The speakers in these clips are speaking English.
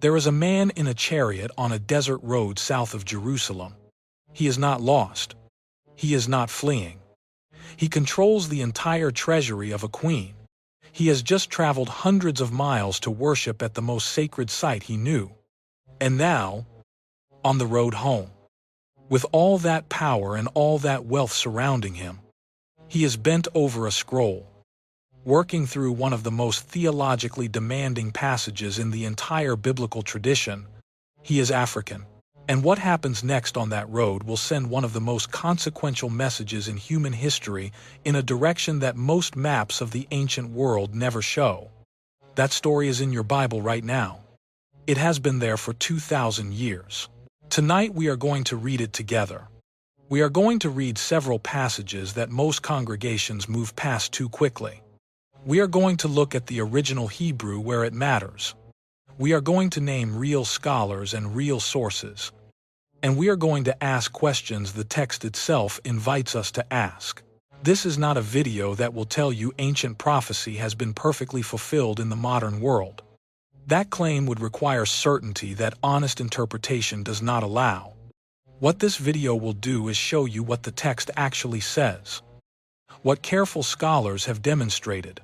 There is a man in a chariot on a desert road south of Jerusalem. He is not lost. He is not fleeing. He controls the entire treasury of a queen. He has just traveled hundreds of miles to worship at the most sacred site he knew. And now, on the road home, with all that power and all that wealth surrounding him, he is bent over a scroll, working through one of the most theologically demanding passages in the entire biblical tradition. He is African. And what happens next on that road will send one of the most consequential messages in human history in a direction that most maps of the ancient world never show. That story is in your Bible right now. It has been there for 2,000 years. Tonight we are going to read it together. We are going to read several passages that most congregations move past too quickly. We are going to look at the original Hebrew where it matters. We are going to name real scholars and real sources. And we are going to ask questions the text itself invites us to ask. This is not a video that will tell you ancient prophecy has been perfectly fulfilled in the modern world. That claim would require certainty that honest interpretation does not allow. What this video will do is show you what the text actually says, what careful scholars have demonstrated,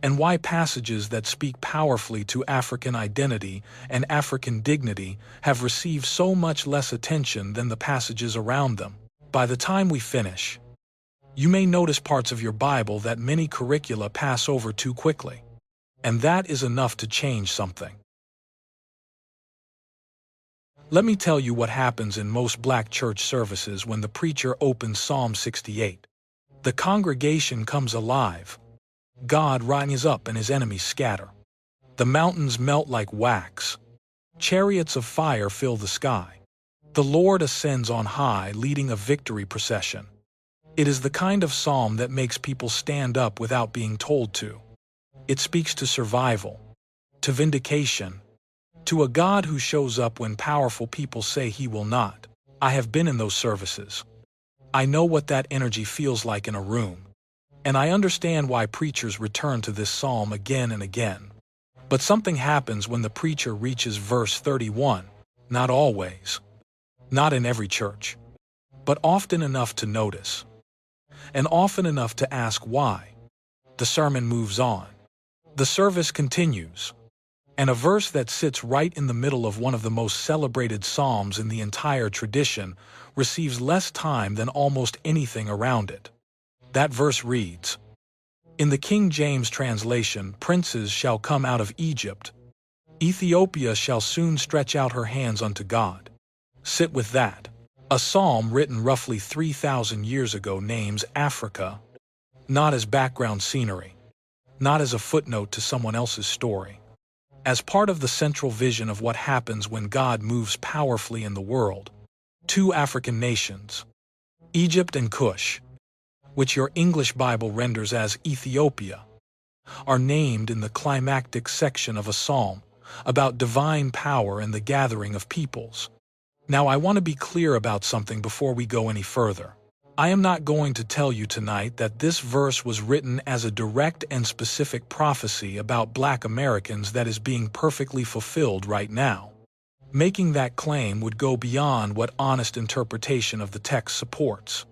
and why passages that speak powerfully to African identity and African dignity have received so much less attention than the passages around them. By the time we finish, you may notice parts of your Bible that many curricula pass over too quickly, and that is enough to change something. Let me tell you what happens in most black church services when the preacher opens Psalm 68. The congregation comes alive. God rises up and his enemies scatter. The mountains melt like wax. Chariots of fire fill the sky. The Lord ascends on high, leading a victory procession. It is the kind of psalm that makes people stand up without being told to. It speaks to survival, to vindication, to a God who shows up when powerful people say he will not. I have been in those services. I know what that energy feels like in a room. And I understand why preachers return to this psalm again and again. But something happens when the preacher reaches verse 31. Not always. Not in every church. But often enough to notice. And often enough to ask why. The sermon moves on. The service continues. And a verse that sits right in the middle of one of the most celebrated psalms in the entire tradition receives less time than almost anything around it. That verse reads, in the King James translation, princes shall come out of Egypt. Ethiopia shall soon stretch out her hands unto God. Sit with that. A psalm written roughly 3,000 years ago names Africa, not as background scenery, not as a footnote to someone else's story, as part of the central vision of what happens when God moves powerfully in the world. Two African nations, Egypt and Cush, which your English Bible renders as Ethiopia, are named in the climactic section of a psalm about divine power and the gathering of peoples. Now I want to be clear about something before we go any further. I am not going to tell you tonight that this verse was written as a direct and specific prophecy about Black Americans that is being perfectly fulfilled right now. Making that claim would go beyond what honest interpretation of the text supports.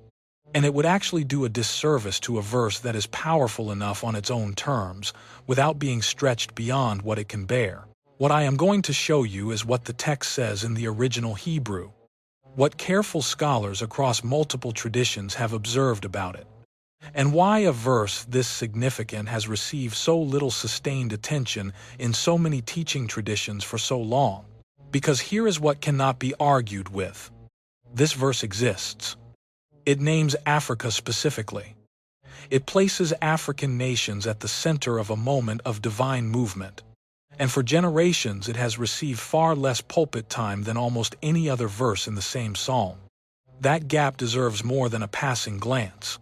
And it would actually do a disservice to a verse that is powerful enough on its own terms without being stretched beyond what it can bear. What I am going to show you is what the text says in the original Hebrew, what careful scholars across multiple traditions have observed about it, and why a verse this significant has received so little sustained attention in so many teaching traditions for so long. Because here is what cannot be argued with. This verse exists. It names Africa specifically. It places African nations at the center of a moment of divine movement. And for generations it has received far less pulpit time than almost any other verse in the same psalm. That gap deserves more than a passing glance.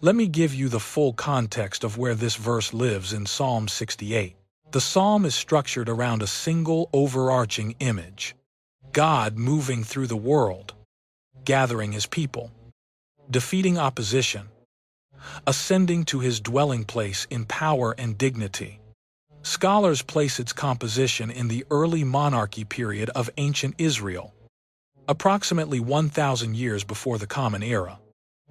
Let me give you the full context of where this verse lives in Psalm 68. The psalm is structured around a single overarching image: God moving through the world, gathering his people, defeating opposition, ascending to his dwelling place in power and dignity, Scholars place its composition in the early monarchy period of ancient Israel, approximately 1,000 years before the Common Era.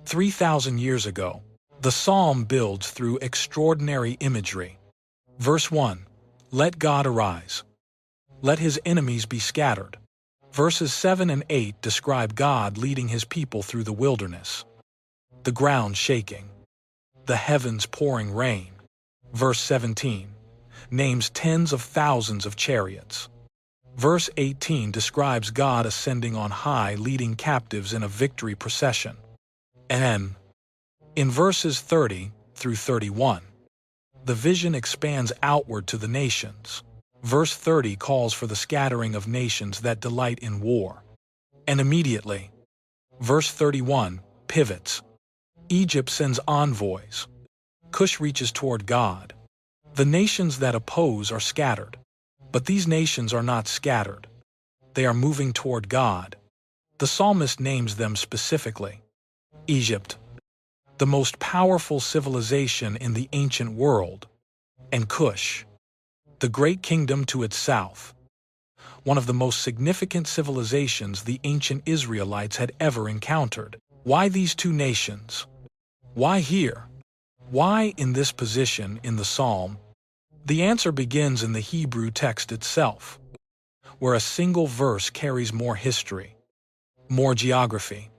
3,000 years ago, the psalm builds through extraordinary imagery. Verse 1, "Let God arise. Let his enemies be scattered." Verses 7 and 8 describe God leading his people through the wilderness, the ground shaking, the heavens pouring rain. Verse 17 names tens of thousands of chariots. Verse 18 describes God ascending on high, leading captives in a victory procession. And in verses 30 through 31, the vision expands outward to the nations. Verse 30 calls for the scattering of nations that delight in war. And immediately, verse 31 pivots. Egypt sends envoys. Cush reaches toward God. The nations that oppose are scattered. But these nations are not scattered. They are moving toward God. The psalmist names them specifically. Egypt, the most powerful civilization in the ancient world, and Cush, the great kingdom to its south, one of the most significant civilizations the ancient Israelites had ever encountered. Why these two nations? Why here? Why in this position in the psalm? The answer begins in the Hebrew text itself, where a single verse carries more history, more geography,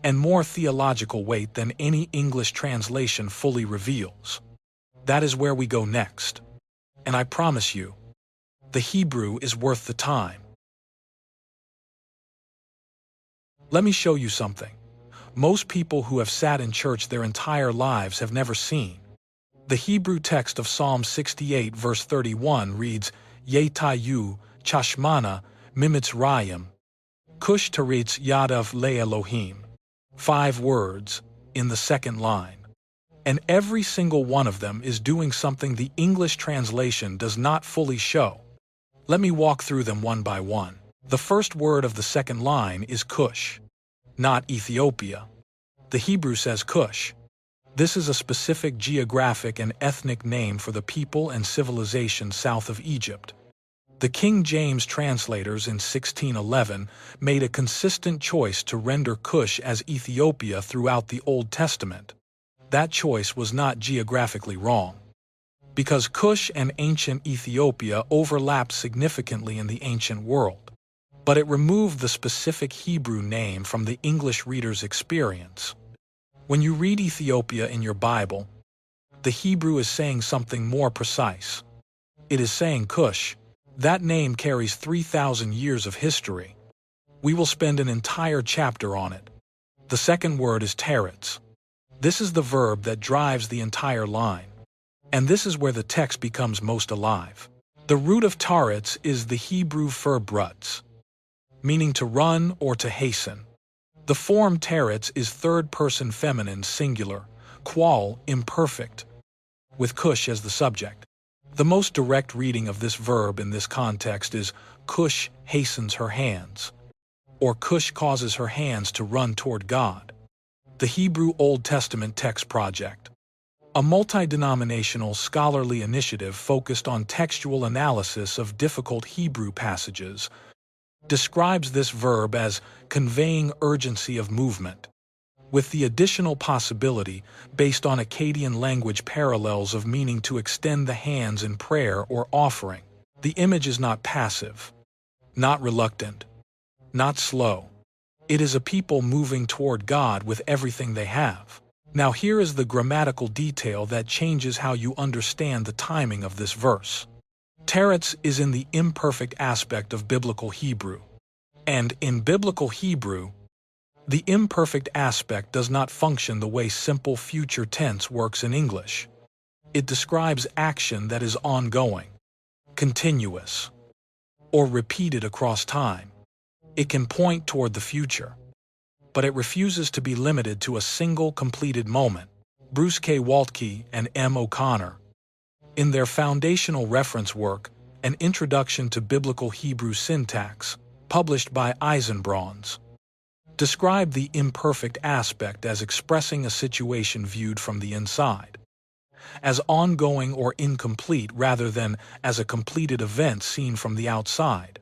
and more theological weight than any English translation fully reveals. That is where we go next. And I promise you, the Hebrew is worth the time. Let me show you something most people who have sat in church their entire lives have never seen. The Hebrew text of Psalm 68 verse 31 reads, Yetayu, Chashmana, Mimitzrayim, Cush Taritz Yadav Le Elohim. 5 words in the second line. And every single one of them is doing something the English translation does not fully show. Let me walk through them one by one. The first word of the second line is Cush, not Ethiopia. The Hebrew says Cush. This is a specific geographic and ethnic name for the people and civilization south of Egypt. The King James translators in 1611 made a consistent choice to render Cush as Ethiopia throughout the Old Testament. That choice was not geographically wrong, because Cush and ancient Ethiopia overlapped significantly in the ancient world, but it removed the specific Hebrew name from the English reader's experience. When you read Ethiopia in your Bible, the Hebrew is saying something more precise. It is saying Cush. That name carries 3,000 years of history. We will spend an entire chapter on it. The second word is teretz. This is the verb that drives the entire line. And this is where the text becomes most alive. The root of teretz is the Hebrew verb rutz, meaning to run or to hasten. The form teretz is third-person feminine singular, qual imperfect, with Cush as the subject. The most direct reading of this verb in this context is Cush hastens her hands, or Cush causes her hands to run toward God. The Hebrew Old Testament Text Project, a multi-denominational scholarly initiative focused on textual analysis of difficult Hebrew passages, describes this verb as conveying urgency of movement, with the additional possibility, based on Akkadian language parallels, of meaning to extend the hands in prayer or offering. The image is not passive, not reluctant, not slow. It is a people moving toward God with everything they have. Now here is the grammatical detail that changes how you understand the timing of this verse. Teretz is in the imperfect aspect of biblical Hebrew. And in biblical Hebrew, the imperfect aspect does not function the way simple future tense works in English. It describes action that is ongoing, continuous, or repeated across time. It can point toward the future, but it refuses to be limited to a single completed moment. Bruce K. Waltke and M. O'Connor, in their foundational reference work, An Introduction to Biblical Hebrew Syntax, published by Eisenbrauns, describe the imperfect aspect as expressing a situation viewed from the inside. as ongoing or incomplete rather than as a completed event seen from the outside.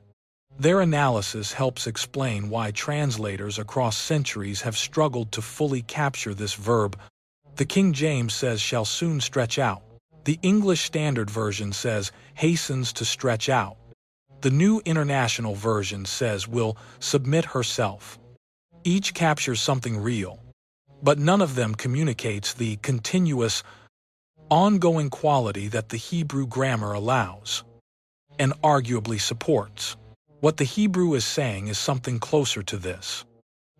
Their analysis helps explain why translators across centuries have struggled to fully capture this verb. The King James says shall soon stretch out. The English Standard Version says hastens to stretch out. The New International Version says will submit herself. Each captures something real, but none of them communicates the continuous, ongoing quality that the Hebrew grammar allows and arguably supports. What the Hebrew is saying is something closer to this.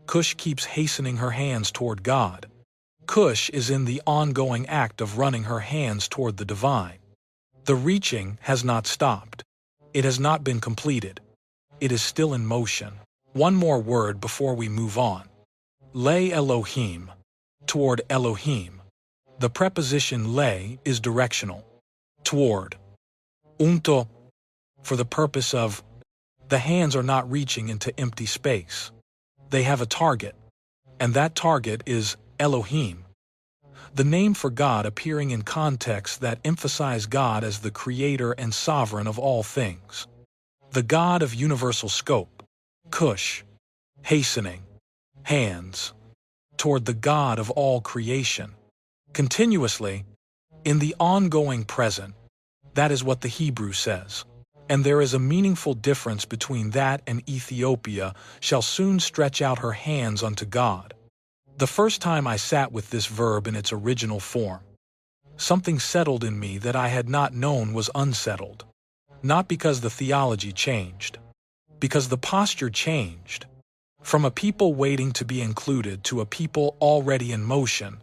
Cush keeps hastening her hands toward God. Cush is in the ongoing act of running her hands toward the divine. The reaching has not stopped. It has not been completed. It is still in motion. One more word before we move on. Le Elohim, toward Elohim. The preposition le is directional. Toward. Unto, for the purpose of. The hands are not reaching into empty space. They have a target, and that target is Elohim, the name for God appearing in contexts that emphasize God as the creator and sovereign of all things. The God of universal scope. Cush, hastening, hands, toward the God of all creation. Continuously, in the ongoing present. That is what the Hebrew says. And there is a meaningful difference between that and Ethiopia shall soon stretch out her hands unto God. The first time I sat with this verb in its original form, something settled in me that I had not known was unsettled. Not because the theology changed, because the posture changed. From a people waiting to be included to a people already in motion,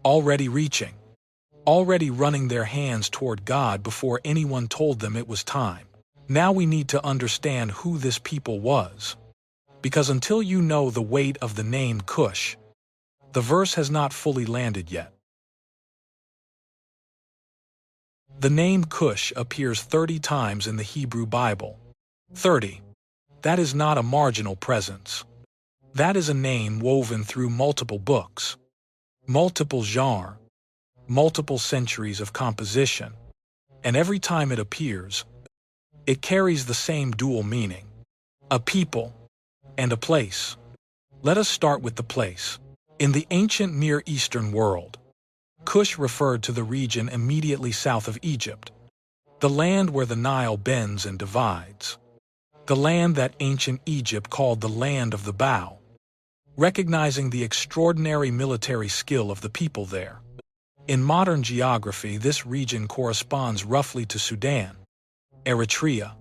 already reaching, already running their hands toward God before anyone told them it was time. Now we need to understand who this people was. Because until you know the weight of the name Cush, the verse has not fully landed yet. The name Cush appears 30 times in the Hebrew Bible. 30. That is not a marginal presence. That is a name woven through multiple books, multiple genres, multiple centuries of composition, and every time it appears, it carries the same dual meaning, a people and a place. Let us start with the place. In the ancient Near Eastern world, Cush referred to the region immediately south of Egypt, the land where the Nile bends and divides, the land that ancient Egypt called the land of the bow, recognizing the extraordinary military skill of the people there. In modern geography, this region corresponds roughly to Sudan, Eritrea,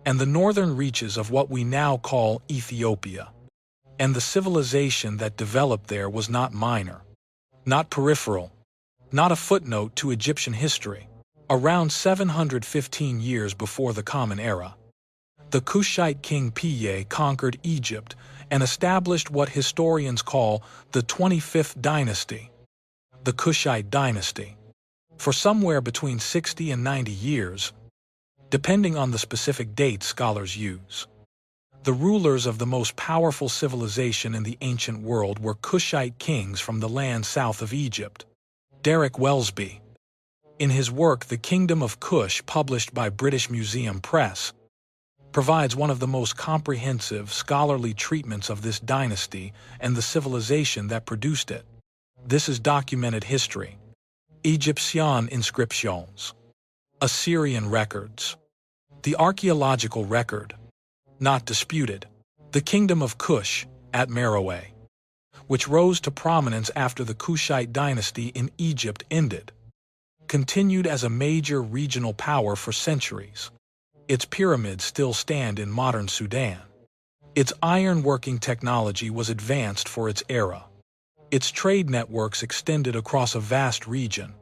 and the northern reaches of what we now call Ethiopia. And the civilization that developed there was not minor, not peripheral, not a footnote to Egyptian history. Around 715 years before the Common Era, the Cushite king Piye conquered Egypt and established what historians call the 25th dynasty, the Cushite dynasty. For somewhere between 60 and 90 years, depending on the specific date scholars use, the rulers of the most powerful civilization in the ancient world were Cushite kings from the land south of Egypt. Derek Welsby, in his work The Kingdom of Kush, published by British Museum Press, provides one of the most comprehensive scholarly treatments of this dynasty and the civilization that produced it. This is documented history. Egyptian inscriptions, Assyrian records, the archaeological record, not disputed. The Kingdom of Kush, at Meroe, which rose to prominence after the Cushite dynasty in Egypt ended, continued as a major regional power for centuries. Its pyramids still stand in modern Sudan. Its iron-working technology was advanced for its era. Its trade networks extended across a vast region.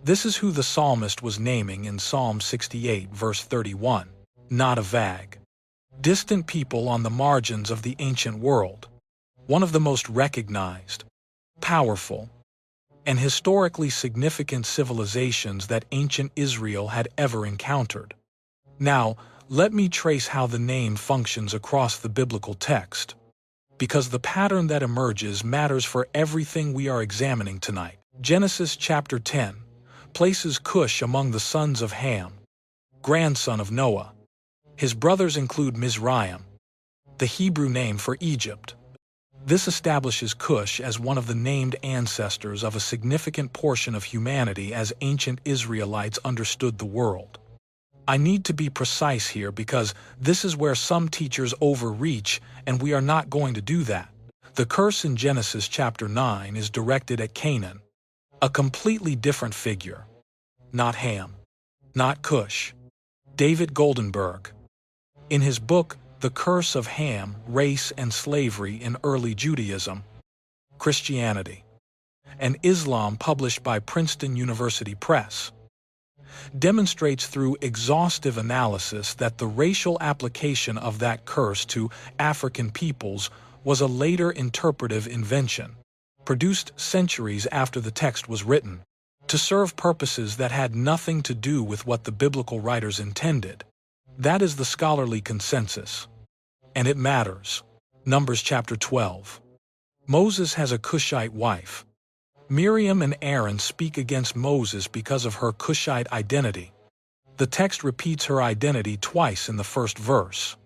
This is who the psalmist was naming in Psalm 68, verse 31, not a vague, distant people on the margins of the ancient world, one of the most recognized, powerful, and historically significant civilizations that ancient Israel had ever encountered. Now, let me trace how the name functions across the biblical text, because the pattern that emerges matters for everything we are examining tonight. Genesis chapter 10 places Cush among the sons of Ham, grandson of Noah. His brothers include Mizraim, the Hebrew name for Egypt. This establishes Cush as one of the named ancestors of a significant portion of humanity as ancient Israelites understood the world. I need to be precise here because this is where some teachers overreach, and we are not going to do that. The curse in Genesis chapter 9 is directed at Canaan, a completely different figure. Not Ham, not Cush. David Goldenberg, in his book The Curse of Ham, Race and Slavery in Early Judaism, Christianity, and Islam, published by Princeton University Press, demonstrates through exhaustive analysis that the racial application of that curse to African peoples was a later interpretive invention, produced centuries after the text was written, to serve purposes that had nothing to do with what the biblical writers intended. That is the scholarly consensus. And it matters. Numbers chapter 12. Moses has a Cushite wife. Miriam and Aaron speak against Moses because of her Cushite identity. The text repeats her identity twice in the first verse.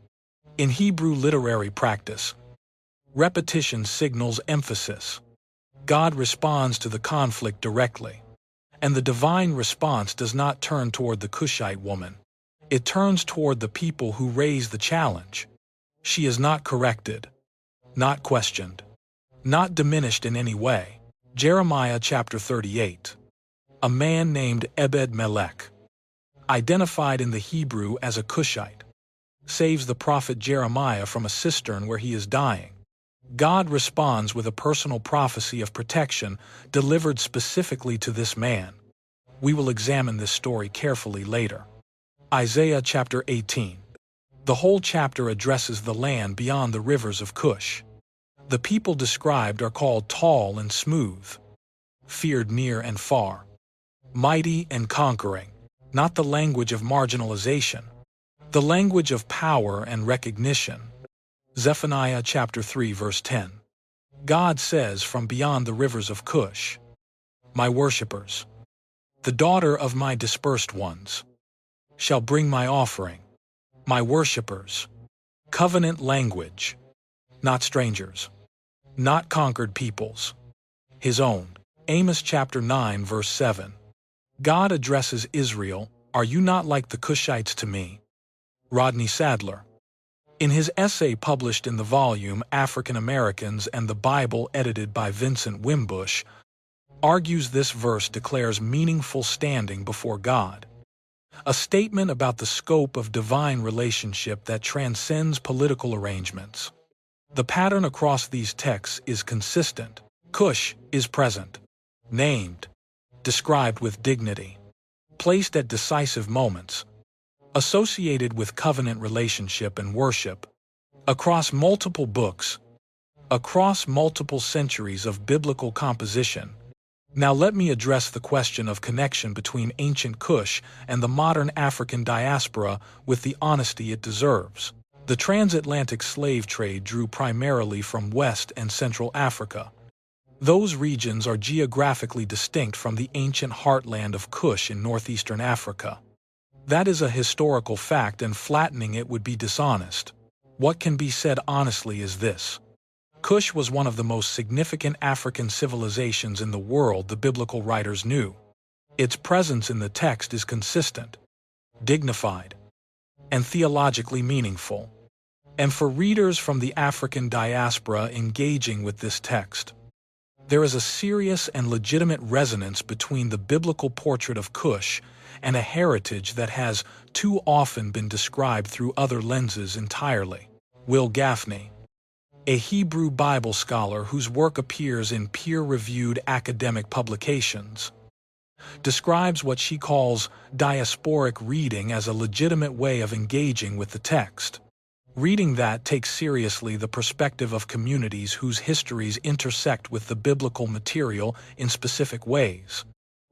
In Hebrew literary practice, repetition signals emphasis. God responds to the conflict directly. And the divine response does not turn toward the Cushite woman. It turns toward the people who raise the challenge. She is not corrected, not questioned, not diminished in any way. Jeremiah chapter 38. A man named Ebed-Melech, identified in the Hebrew as a Cushite, saves the prophet Jeremiah from a cistern where he is dying. God responds with a personal prophecy of protection delivered specifically to this man. We will examine this story carefully later. Isaiah chapter 18. The whole chapter addresses the land beyond the rivers of Cush. The people described are called tall and smooth, feared near and far, mighty and conquering, not the language of marginalization, the language of power and recognition. Zephaniah chapter 3 verse 10. God says from beyond the rivers of Cush, my worshippers, the daughter of my dispersed ones, shall bring my offering. My worshippers, covenant language, not strangers, not conquered peoples, his own. Amos chapter 9 verse 7. God addresses Israel, are you not like the Cushites to me? Rodney Sadler, in his essay published in the volume African Americans and the Bible, edited by Vincent Wimbush, argues this verse declares meaningful standing before God, a statement about the scope of divine relationship that transcends political arrangements. The pattern across these texts is consistent. Cush is present, named, described with dignity, placed at decisive moments, associated with covenant relationship and worship, across multiple books, across multiple centuries of biblical composition. Now let me address the question of connection between ancient Cush and the modern African diaspora with the honesty it deserves. The transatlantic slave trade drew primarily from West and Central Africa. Those regions are geographically distinct from the ancient heartland of Cush in northeastern Africa. That is a historical fact, and flattening it would be dishonest. What can be said honestly is this. Cush was one of the most significant African civilizations in the world the biblical writers knew. Its presence in the text is consistent, dignified, and theologically meaningful. And for readers from the African diaspora engaging with this text, there is a serious and legitimate resonance between the biblical portrait of Cush and a heritage that has too often been described through other lenses entirely. Will Gaffney, a Hebrew Bible scholar whose work appears in peer-reviewed academic publications, describes what she calls diasporic reading as a legitimate way of engaging with the text. Reading that takes seriously the perspective of communities whose histories intersect with the biblical material in specific ways.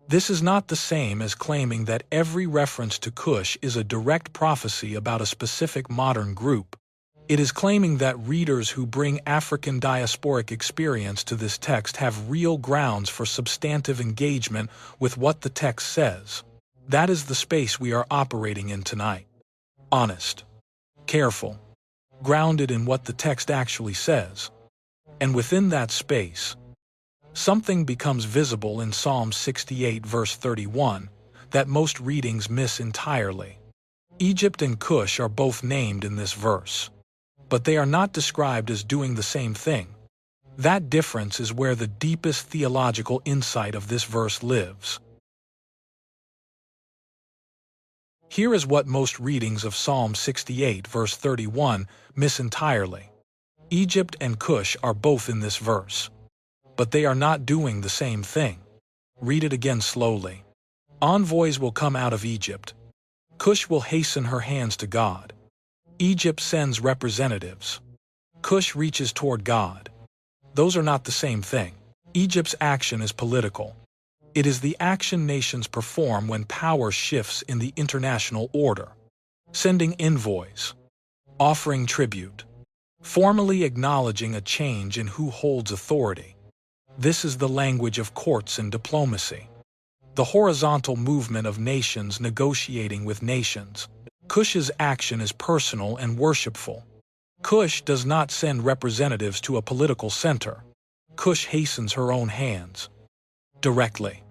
This is not the same as claiming that every reference to Cush is a direct prophecy about a specific modern group. It is claiming that readers who bring African diasporic experience to this text have real grounds for substantive engagement with what the text says. That is the space we are operating in tonight. Honest, careful, grounded in what the text actually says. And within that space, something becomes visible in Psalm 68 verse 31 that most readings miss entirely. Egypt and Cush are both named in this verse, but they are not described as doing the same thing. That difference is where the deepest theological insight of this verse lives. Here is what most readings of Psalm 68 verse 31 miss entirely. Egypt and Cush are both in this verse, but they are not doing the same thing. Read it again slowly. Envoys will come out of Egypt. Cush will hasten her hands to God. Egypt sends representatives. Cush reaches toward God. Those are not the same thing. Egypt's action is political. It is the action nations perform when power shifts in the international order. Sending envoys, offering tribute, formally acknowledging a change in who holds authority. This is the language of courts and diplomacy. The horizontal movement of nations negotiating with nations. Cush's action is personal and worshipful. Cush does not send representatives to a political center. Cush hastens her own hands directly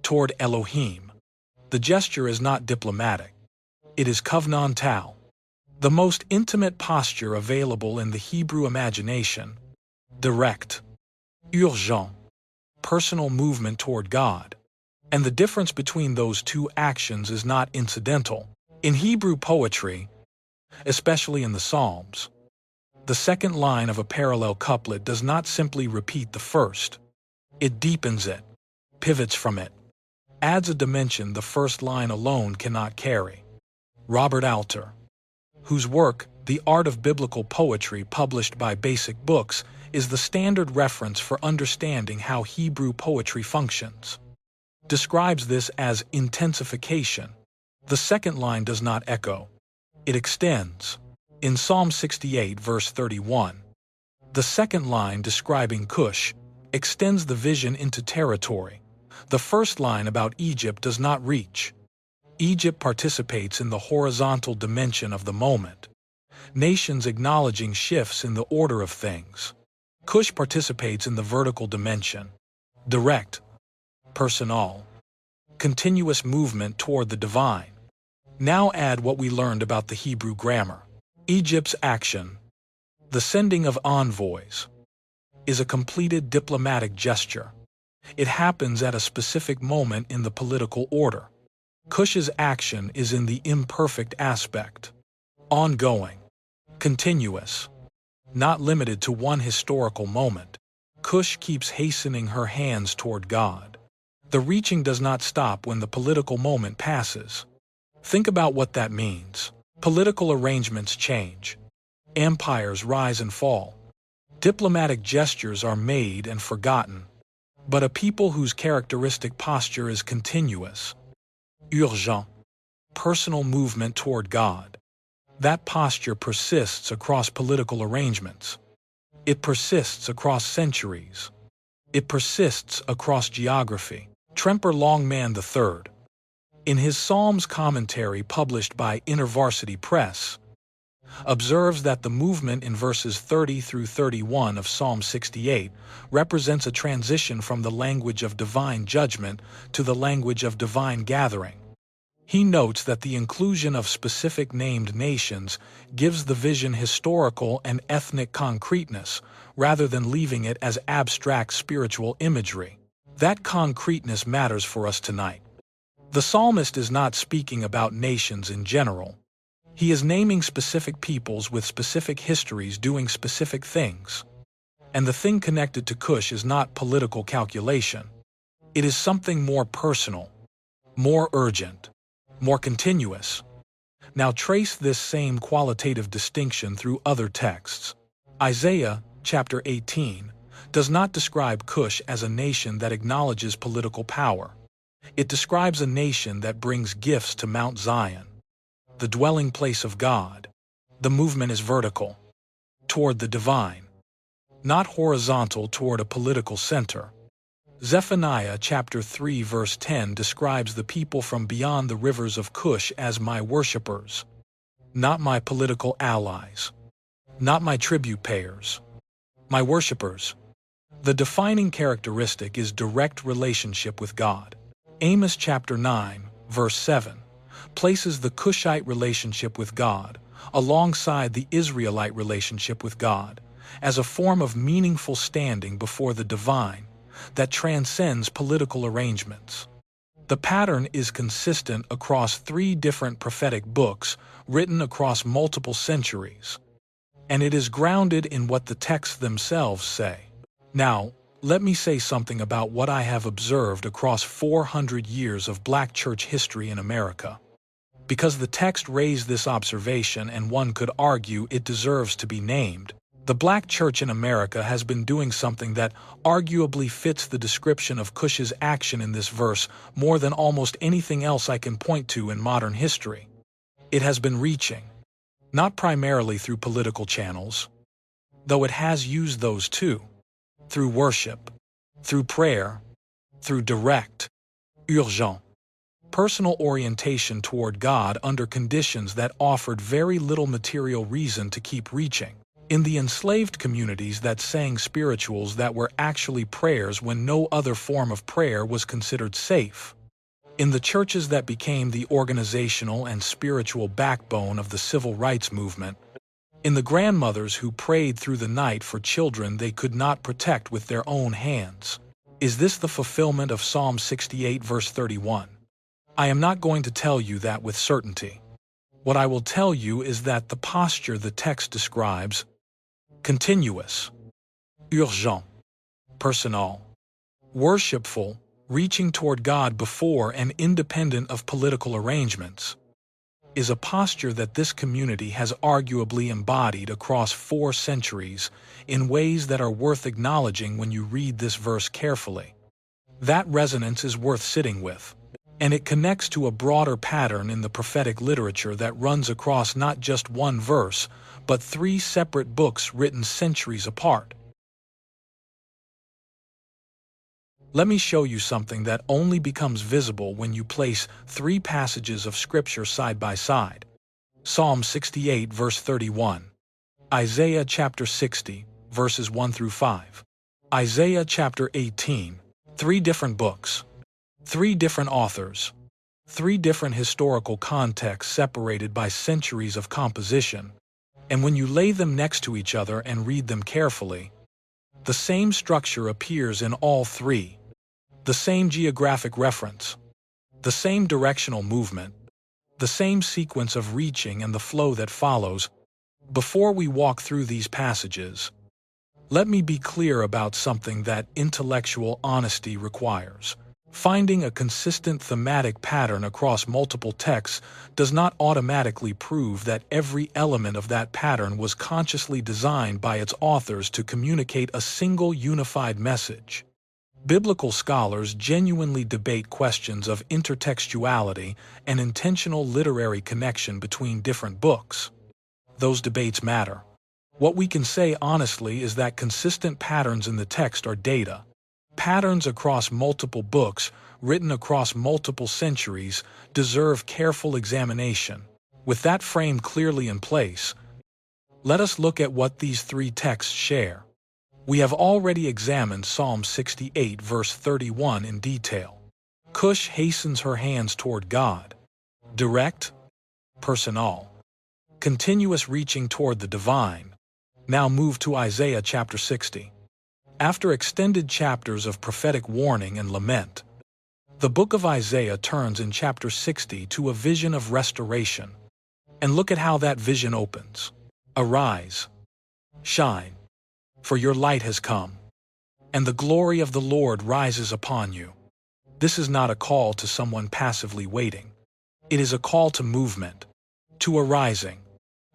toward Elohim. The gesture is not diplomatic. It is covenantal, the most intimate posture available in the Hebrew imagination. Direct, urgent, personal movement toward God. And the difference between those two actions is not incidental. In Hebrew poetry, especially in the Psalms, the second line of a parallel couplet does not simply repeat the first. It deepens it, pivots from it, adds a dimension the first line alone cannot carry. Robert Alter, whose work, The Art of Biblical Poetry, published by Basic Books, is the standard reference for understanding how Hebrew poetry functions, describes this as intensification. The second line does not echo. It extends. In Psalm 68 verse 31, the second line describing Cush extends the vision into territory. The first line about Egypt does not reach. Egypt participates in the horizontal dimension of the moment, nations acknowledging shifts in the order of things. Cush participates in the vertical dimension, direct, personal, continuous movement toward the divine. Now add what we learned about the Hebrew grammar. Egypt's action, the sending of envoys, is a completed diplomatic gesture. It happens at a specific moment in the political order. Cush's action is in the imperfect aspect, ongoing, continuous, not limited to one historical moment. Cush keeps hastening her hands toward God. The reaching does not stop when the political moment passes. Think about what that means. Political arrangements change. Empires rise and fall. Diplomatic gestures are made and forgotten. But a people whose characteristic posture is continuous, urgent, personal movement toward God, that posture persists across political arrangements. It persists across centuries. It persists across geography. Tremper Longman III, in his Psalms commentary published by InterVarsity Press, observes that the movement in verses 30 through 31 of Psalm 68 represents a transition from the language of divine judgment to the language of divine gathering. He notes that the inclusion of specific named nations gives the vision historical and ethnic concreteness, rather than leaving it as abstract spiritual imagery. That concreteness matters for us tonight. The psalmist is not speaking about nations in general. He is naming specific peoples with specific histories doing specific things. And the thing connected to Cush is not political calculation. It is something more personal, more urgent, more continuous. Now trace this same qualitative distinction through other texts. Isaiah, chapter 18, does not describe Cush as a nation that acknowledges political power. It describes a nation that brings gifts to Mount Zion, the dwelling place of God. The movement is vertical. toward the divine, not horizontal toward a political center. Zephaniah chapter 3 verse 10 describes the people from beyond the rivers of Cush as my worshippers, not my political allies, not my tribute payers, my worshippers. The defining characteristic is direct relationship with God. Amos chapter 9 verse 7 places the Cushite relationship with God alongside the Israelite relationship with God as a form of meaningful standing before the divine that transcends political arrangements. The pattern is consistent across 3 different prophetic books written across multiple centuries, and it is grounded in what the texts themselves say. Now, let me say something about what I have observed across 400 years of Black church history in America. Because the text raised this observation and one could argue it deserves to be named, the Black church in America has been doing something that arguably fits the description of Cush's action in this verse more than almost anything else I can point to in modern history. It has been reaching, not primarily through political channels, though it has used those too, through worship, through prayer, through direct, urgent, personal orientation toward God under conditions that offered very little material reason to keep reaching. In the enslaved communities that sang spirituals that were actually prayers when no other form of prayer was considered safe. In the churches that became the organizational and spiritual backbone of the civil rights movement. In the grandmothers who prayed through the night for children they could not protect with their own hands. Is this the fulfillment of Psalm 68 verse 31? I am not going to tell you that with certainty. What I will tell you is that the posture the text describes, continuous, urgent, personal, worshipful, reaching toward God before and independent of political arrangements, is a posture that this community has arguably embodied across 4 centuries in ways that are worth acknowledging when you read this verse carefully. That resonance is worth sitting with, and it connects to a broader pattern in the prophetic literature that runs across not just one verse, but 3 separate books written centuries apart. Let me show you something that only becomes visible when you place 3 passages of Scripture side by side. Psalm 68 verse 31. Isaiah chapter 60 verses 1 through 5. Isaiah chapter 18. 3 different books. 3 different authors. 3 different historical contexts separated by centuries of composition. And when you lay them next to each other and read them carefully, the same structure appears in all 3. The same geographic reference, the same directional movement, the same sequence of reaching and the flow that follows. Before we walk through these passages, let me be clear about something that intellectual honesty requires. Finding a consistent thematic pattern across multiple texts does not automatically prove that every element of that pattern was consciously designed by its authors to communicate a single unified message. Biblical scholars genuinely debate questions of intertextuality and intentional literary connection between different books. Those debates matter. What we can say honestly is that consistent patterns in the text are data. Patterns across multiple books, written across multiple centuries, deserve careful examination. With that frame clearly in place, let us look at what these 3 texts share. We have already examined Psalm 68 verse 31 in detail. Cush hastens her hands toward God. Direct, personal, continuous reaching toward the divine. Now move to Isaiah chapter 60. After extended chapters of prophetic warning and lament, the book of Isaiah turns in chapter 60 to a vision of restoration. And look at how that vision opens. Arise, shine, for your light has come, and the glory of the Lord rises upon you. This is not a call to someone passively waiting. It is a call to movement, to arising,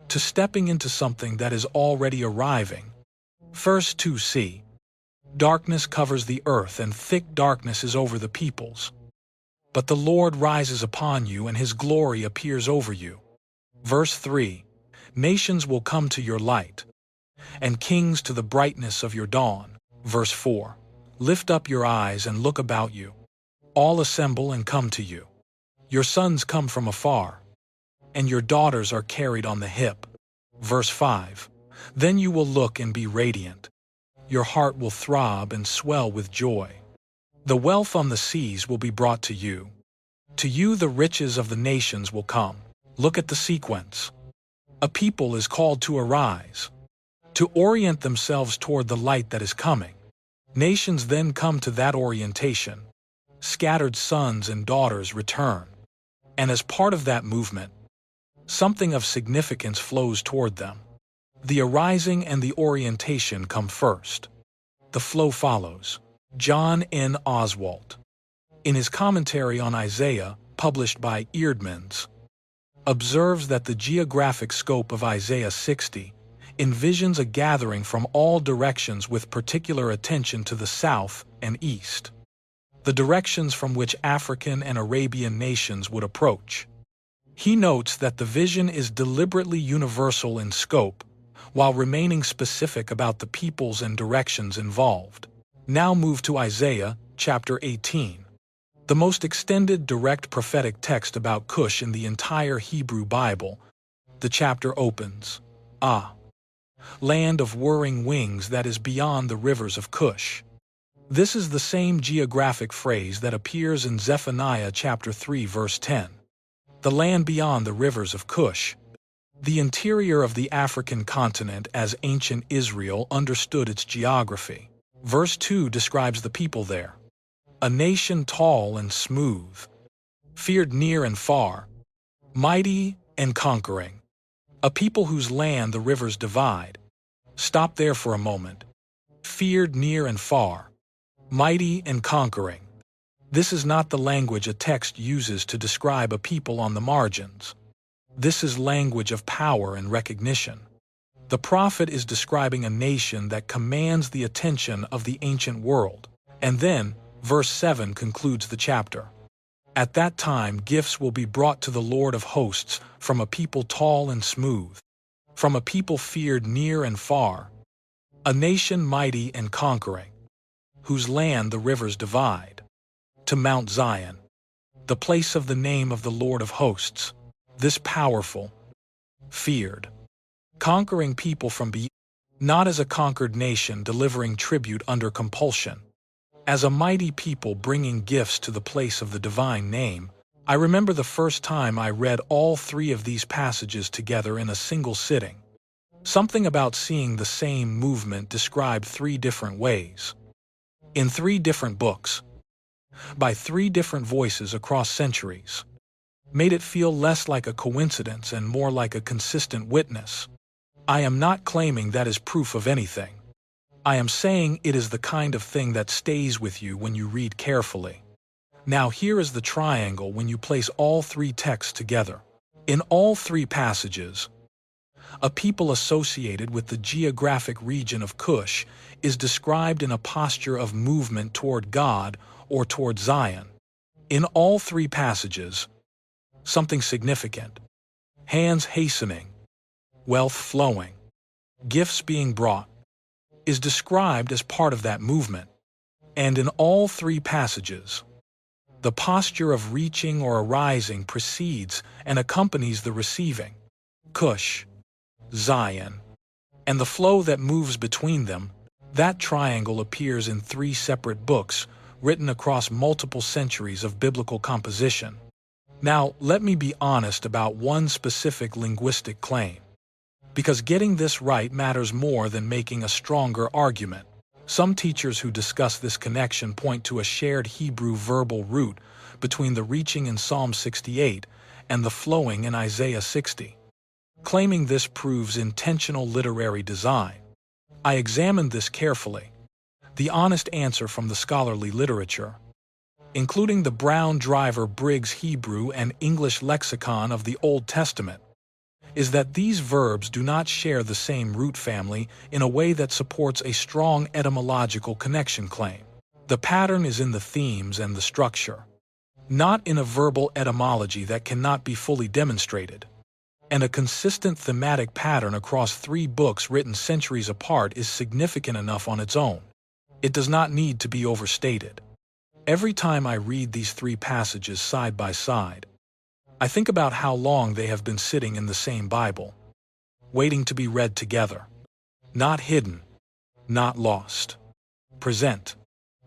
to stepping into something that is already arriving. Verse 2c. Darkness covers the earth and thick darkness is over the peoples. But the Lord rises upon you and his glory appears over you. Verse 3. Nations will come to your light, and kings to the brightness of your dawn. Verse 4. Lift up your eyes and look about you. All assemble and come to you. Your sons come from afar, and your daughters are carried on the hip. Verse 5. Then you will look and be radiant. Your heart will throb and swell with joy. The wealth on the seas will be brought to you. To you the riches of the nations will come. Look at the sequence. A people is called to arise, to orient themselves toward the light that is coming. Nations then come to that orientation. Scattered sons and daughters return. And as part of that movement, something of significance flows toward them. The arising and the orientation come first. The flow follows. John N. Oswalt, in his commentary on Isaiah, published by Eerdmans, observes that the geographic scope of Isaiah 60 envisions a gathering from all directions with particular attention to the south and east, the directions from which African and Arabian nations would approach. He notes that the vision is deliberately universal in scope, while remaining specific about the peoples and directions involved. Now move to Isaiah, chapter 18. The most extended direct prophetic text about Cush in the entire Hebrew Bible. The chapter opens, land of whirring wings that is beyond the rivers of Cush. This is the same geographic phrase that appears in Zephaniah chapter 3 verse 10. The land beyond the rivers of Cush. The interior of the African continent as ancient Israel understood its geography. Verse 2 describes the people there. A nation tall and smooth, feared near and far, mighty and conquering. A people whose land the rivers divide. Stop there for a moment. Feared near and far, mighty and conquering. This is not the language a text uses to describe a people on the margins. This is language of power and recognition. The prophet is describing a nation that commands the attention of the ancient world. And then, verse 7 concludes the chapter. At that time gifts will be brought to the Lord of hosts from a people tall and smooth, from a people feared near and far, a nation mighty and conquering, whose land the rivers divide, to Mount Zion, the place of the name of the Lord of hosts, this powerful, feared, conquering people from beyond, not as a conquered nation delivering tribute under compulsion, as a mighty people bringing gifts to the place of the divine name. I remember the first time I read all three of these passages together in a single sitting. Something about seeing the same movement described three different ways, in three different books, by three different voices across centuries, made it feel less like a coincidence and more like a consistent witness. I am not claiming that is proof of anything. I am saying it is the kind of thing that stays with you when you read carefully. Now here is the triangle when you place all three texts together. In all three passages, a people associated with the geographic region of Cush is described in a posture of movement toward God or toward Zion. In all three passages, something significant, hands hastening, wealth flowing, gifts being brought, is described as part of that movement. And in all three passages, the posture of reaching or arising precedes and accompanies the receiving, Cush, Zion, and the flow that moves between them. That triangle appears in three separate books written across multiple centuries of biblical composition. Now, let me be honest about one specific linguistic claim, because getting this right matters more than making a stronger argument. Some teachers who discuss this connection point to a shared Hebrew verbal root between the reaching in Psalm 68 and the flowing in Isaiah 60, claiming this proves intentional literary design. I examined this carefully. The honest answer from the scholarly literature, including the Brown Driver Briggs Hebrew and English lexicon of the Old Testament, is that these verbs do not share the same root family in a way that supports a strong etymological connection claim. The pattern is in the themes and the structure, not in a verbal etymology that cannot be fully demonstrated. And a consistent thematic pattern across 3 books written centuries apart is significant enough on its own. It does not need to be overstated. Every time I read these 3 passages side by side, I think about how long they have been sitting in the same Bible, waiting to be read together. Not hidden, not lost. Present,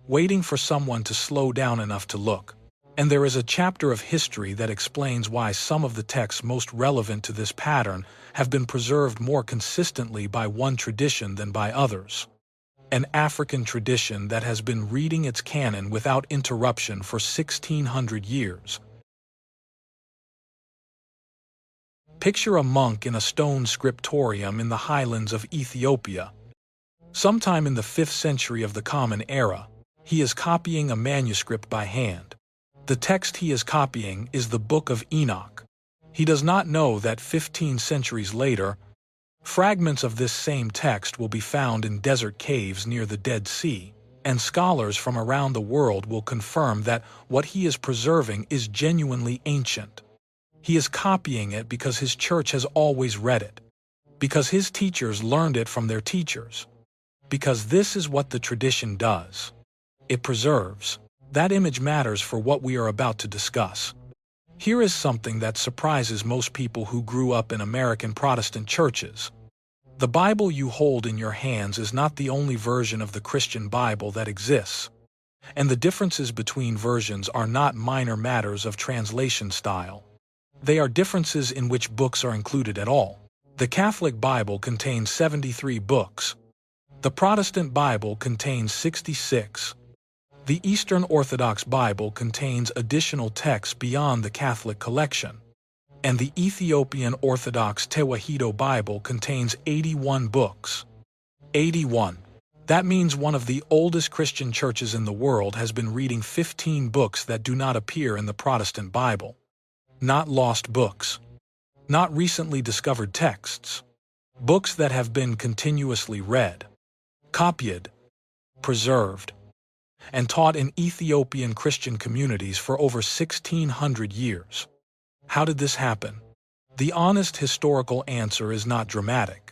waiting for someone to slow down enough to look. And there is a chapter of history that explains why some of the texts most relevant to this pattern have been preserved more consistently by one tradition than by others. An African tradition that has been reading its canon without interruption for 1600 years. Picture a monk in a stone scriptorium in the highlands of Ethiopia. Sometime in the 5th century of the Common Era, he is copying a manuscript by hand. The text he is copying is the Book of Enoch. He does not know that 15 centuries later, fragments of this same text will be found in desert caves near the Dead Sea, and scholars from around the world will confirm that what he is preserving is genuinely ancient. He is copying it because his church has always read it, because his teachers learned it from their teachers, because this is what the tradition does. It preserves. That image matters for what we are about to discuss. Here is something that surprises most people who grew up in American Protestant churches. The Bible you hold in your hands is not the only version of the Christian Bible that exists. And the differences between versions are not minor matters of translation style. They are differences in which books are included at all. The Catholic Bible contains 73 books. The Protestant Bible contains 66. The Eastern Orthodox Bible contains additional texts beyond the Catholic collection, and the Ethiopian Orthodox Tewahedo Bible contains 81 books. 81. That means one of the oldest Christian churches in the world has been reading 15 books that do not appear in the Protestant Bible. Not lost books. Not recently discovered texts. Books that have been continuously read, copied, preserved, and taught in Ethiopian Christian communities for over 1600 years. How did this happen? The honest historical answer is not dramatic.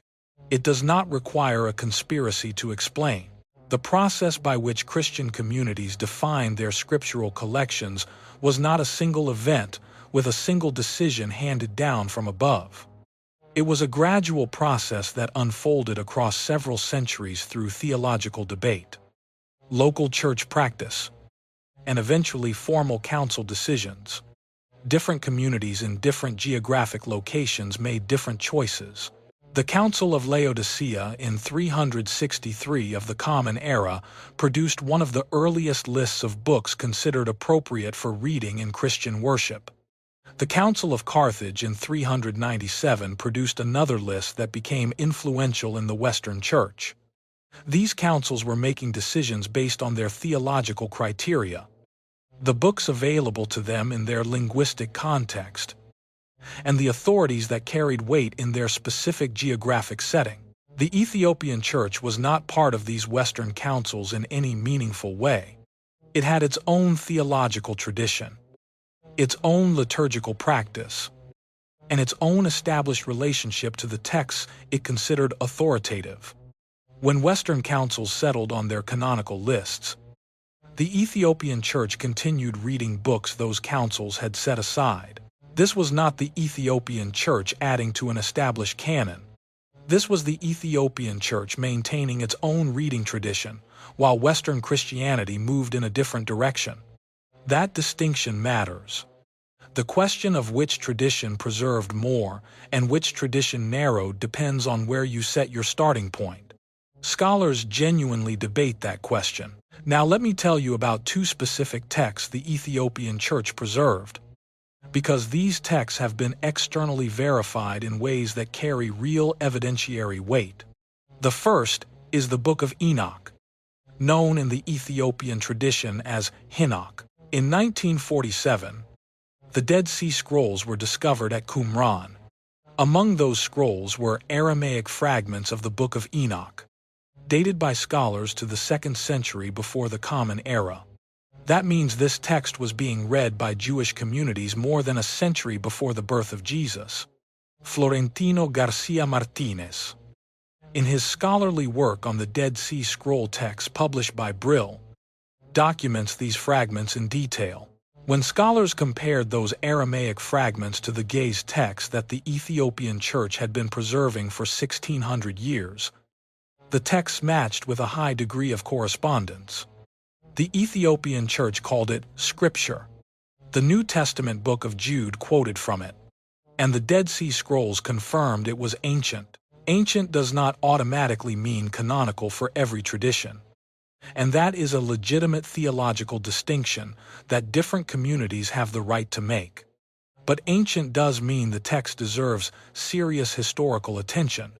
It does not require a conspiracy to explain. The process by which Christian communities defined their scriptural collections was not a single event with a single decision handed down from above. It was a gradual process that unfolded across several centuries through theological debate, local church practice, and eventually formal council decisions. Different communities in different geographic locations made different choices. The Council of Laodicea in 363 of the Common Era produced one of the earliest lists of books considered appropriate for reading in Christian worship. The Council of Carthage in 397 produced another list that became influential in the Western Church. These councils were making decisions based on their theological criteria, the books available to them in their linguistic context, and the authorities that carried weight in their specific geographic setting. The Ethiopian Church was not part of these Western councils in any meaningful way. It had its own theological tradition, its own liturgical practice, and its own established relationship to the texts it considered authoritative. When Western councils settled on their canonical lists, the Ethiopian Church continued reading books those councils had set aside. This was not the Ethiopian Church adding to an established canon. This was the Ethiopian Church maintaining its own reading tradition, while Western Christianity moved in a different direction. That distinction matters. The question of which tradition preserved more and which tradition narrowed depends on where you set your starting point. Scholars genuinely debate that question. Now let me tell you about 2 specific texts the Ethiopian Church preserved, because these texts have been externally verified in ways that carry real evidentiary weight. The first is the Book of Enoch, known in the Ethiopian tradition as Hinnoch. In 1947, the Dead Sea Scrolls were discovered at Qumran. Among those scrolls were Aramaic fragments of the Book of Enoch, dated by scholars to the 2nd century before the Common Era. That means this text was being read by Jewish communities more than a century before the birth of Jesus. Florentino Garcia Martinez. In his scholarly work on the Dead Sea Scroll text published by Brill, documents these fragments in detail. When scholars compared those Aramaic fragments to the Ge'ez text that the Ethiopian church had been preserving for 1600 years, the texts matched with a high degree of correspondence. The Ethiopian church called it Scripture. The New Testament book of Jude quoted from it, and the Dead Sea Scrolls confirmed it was ancient. Ancient does not automatically mean canonical for every tradition, and that is a legitimate theological distinction that different communities have the right to make. But ancient does mean the text deserves serious historical attention,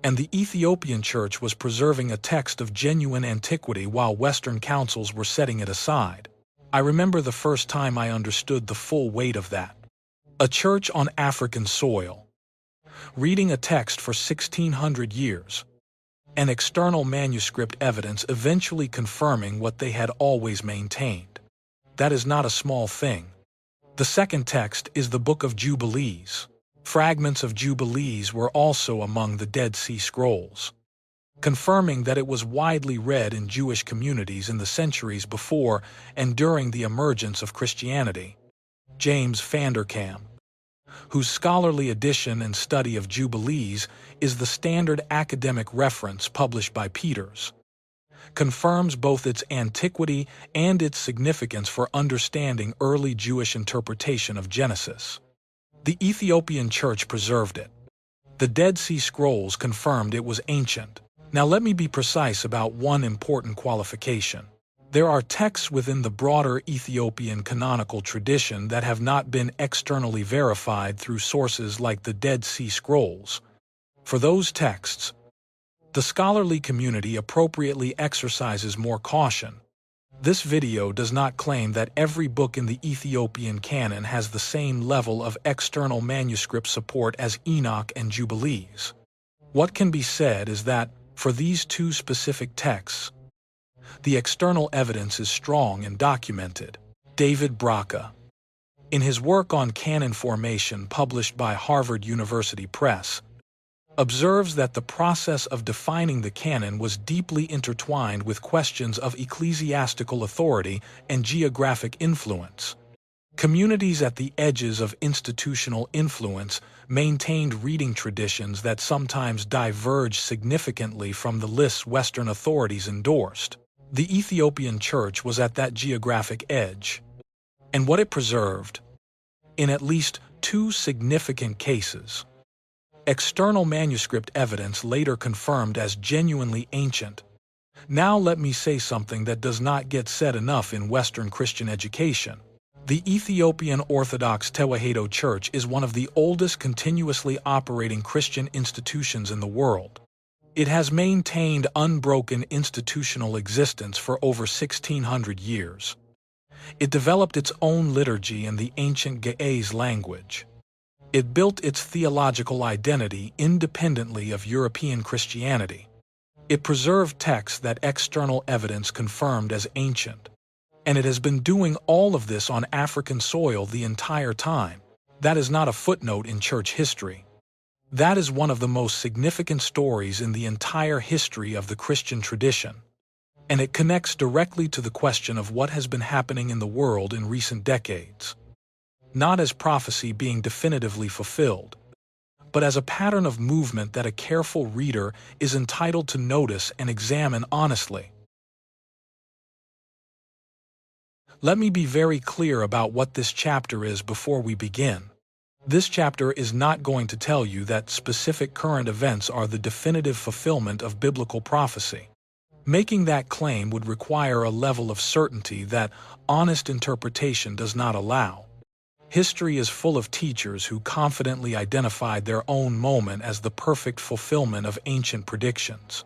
and the Ethiopian church was preserving a text of genuine antiquity while Western councils were setting it aside. I remember the first time I understood the full weight of that. A church on African soil, reading a text for 1600 years, and external manuscript evidence eventually confirming what they had always maintained. That is not a small thing. The second text is the Book of Jubilees. Fragments of Jubilees were also among the Dead Sea Scrolls, confirming that it was widely read in Jewish communities in the centuries before and during the emergence of Christianity. James Vanderkam, whose scholarly edition and study of Jubilees is the standard academic reference published by Peters, confirms both its antiquity and its significance for understanding early Jewish interpretation of Genesis. The Ethiopian church preserved it. The Dead Sea Scrolls confirmed it was ancient. Now let me be precise about one important qualification. There are texts within the broader Ethiopian canonical tradition that have not been externally verified through sources like the Dead Sea Scrolls. For those texts, the scholarly community appropriately exercises more caution. This video does not claim that every book in the Ethiopian canon has the same level of external manuscript support as Enoch and Jubilees. What can be said is that, for these two specific texts, the external evidence is strong and documented. David Braca, in his work on canon formation published by Harvard University Press, observes that the process of defining the canon was deeply intertwined with questions of ecclesiastical authority and geographic influence. Communities at the edges of institutional influence maintained reading traditions that sometimes diverged significantly from the lists Western authorities endorsed. The Ethiopian church was at that geographic edge, and what it preserved, in at least two significant cases, external manuscript evidence later confirmed as genuinely ancient. Now let me say something that does not get said enough in Western Christian education. The Ethiopian Orthodox Tewahedo Church is one of the oldest continuously operating Christian institutions in the world. It has maintained unbroken institutional existence for over 1600 years. It developed its own liturgy in the ancient Ge'ez language. It built its theological identity independently of European Christianity. It preserved texts that external evidence confirmed as ancient. And it has been doing all of this on African soil the entire time. That is not a footnote in church history. That is one of the most significant stories in the entire history of the Christian tradition. And it connects directly to the question of what has been happening in the world in recent decades. Not as prophecy being definitively fulfilled, but as a pattern of movement that a careful reader is entitled to notice and examine honestly. Let me be very clear about what this chapter is before we begin. This chapter is not going to tell you that specific current events are the definitive fulfillment of biblical prophecy. Making that claim would require a level of certainty that honest interpretation does not allow. History is full of teachers who confidently identified their own moment as the perfect fulfillment of ancient predictions,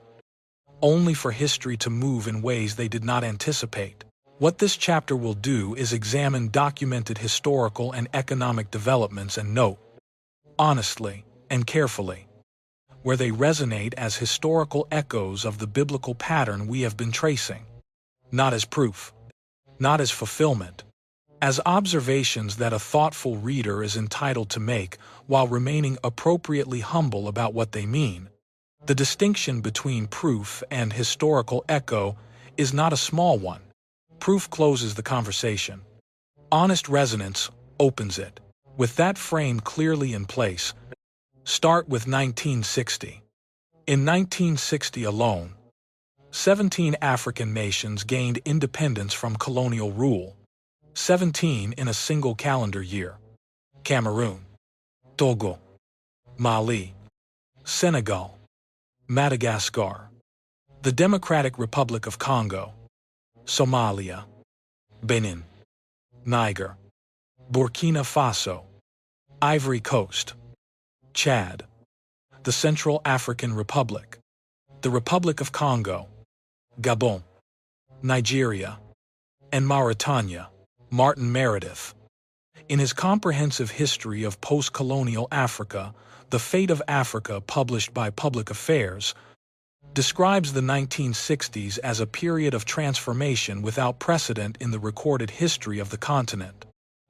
only for history to move in ways they did not anticipate. What this chapter will do is examine documented historical and economic developments and note, honestly and carefully, where they resonate as historical echoes of the biblical pattern we have been tracing, not as proof, not as fulfillment, as observations that a thoughtful reader is entitled to make while remaining appropriately humble about what they mean. The distinction between proof and historical echo is not a small one. Proof closes the conversation. Honest resonance opens it. With that frame clearly in place, start with 1960. In 1960 alone, 17 African nations gained independence from colonial rule. 17 in a single calendar year. Cameroon, Togo, Mali, Senegal, Madagascar, the Democratic Republic of Congo, Somalia, Benin, Niger, Burkina Faso, Ivory Coast, Chad, the Central African Republic, the Republic of Congo, Gabon, Nigeria, and Mauritania. Martin Meredith, in his comprehensive history of post-colonial Africa, The Fate of Africa, published by Public Affairs, describes the 1960s as a period of transformation without precedent in the recorded history of the continent.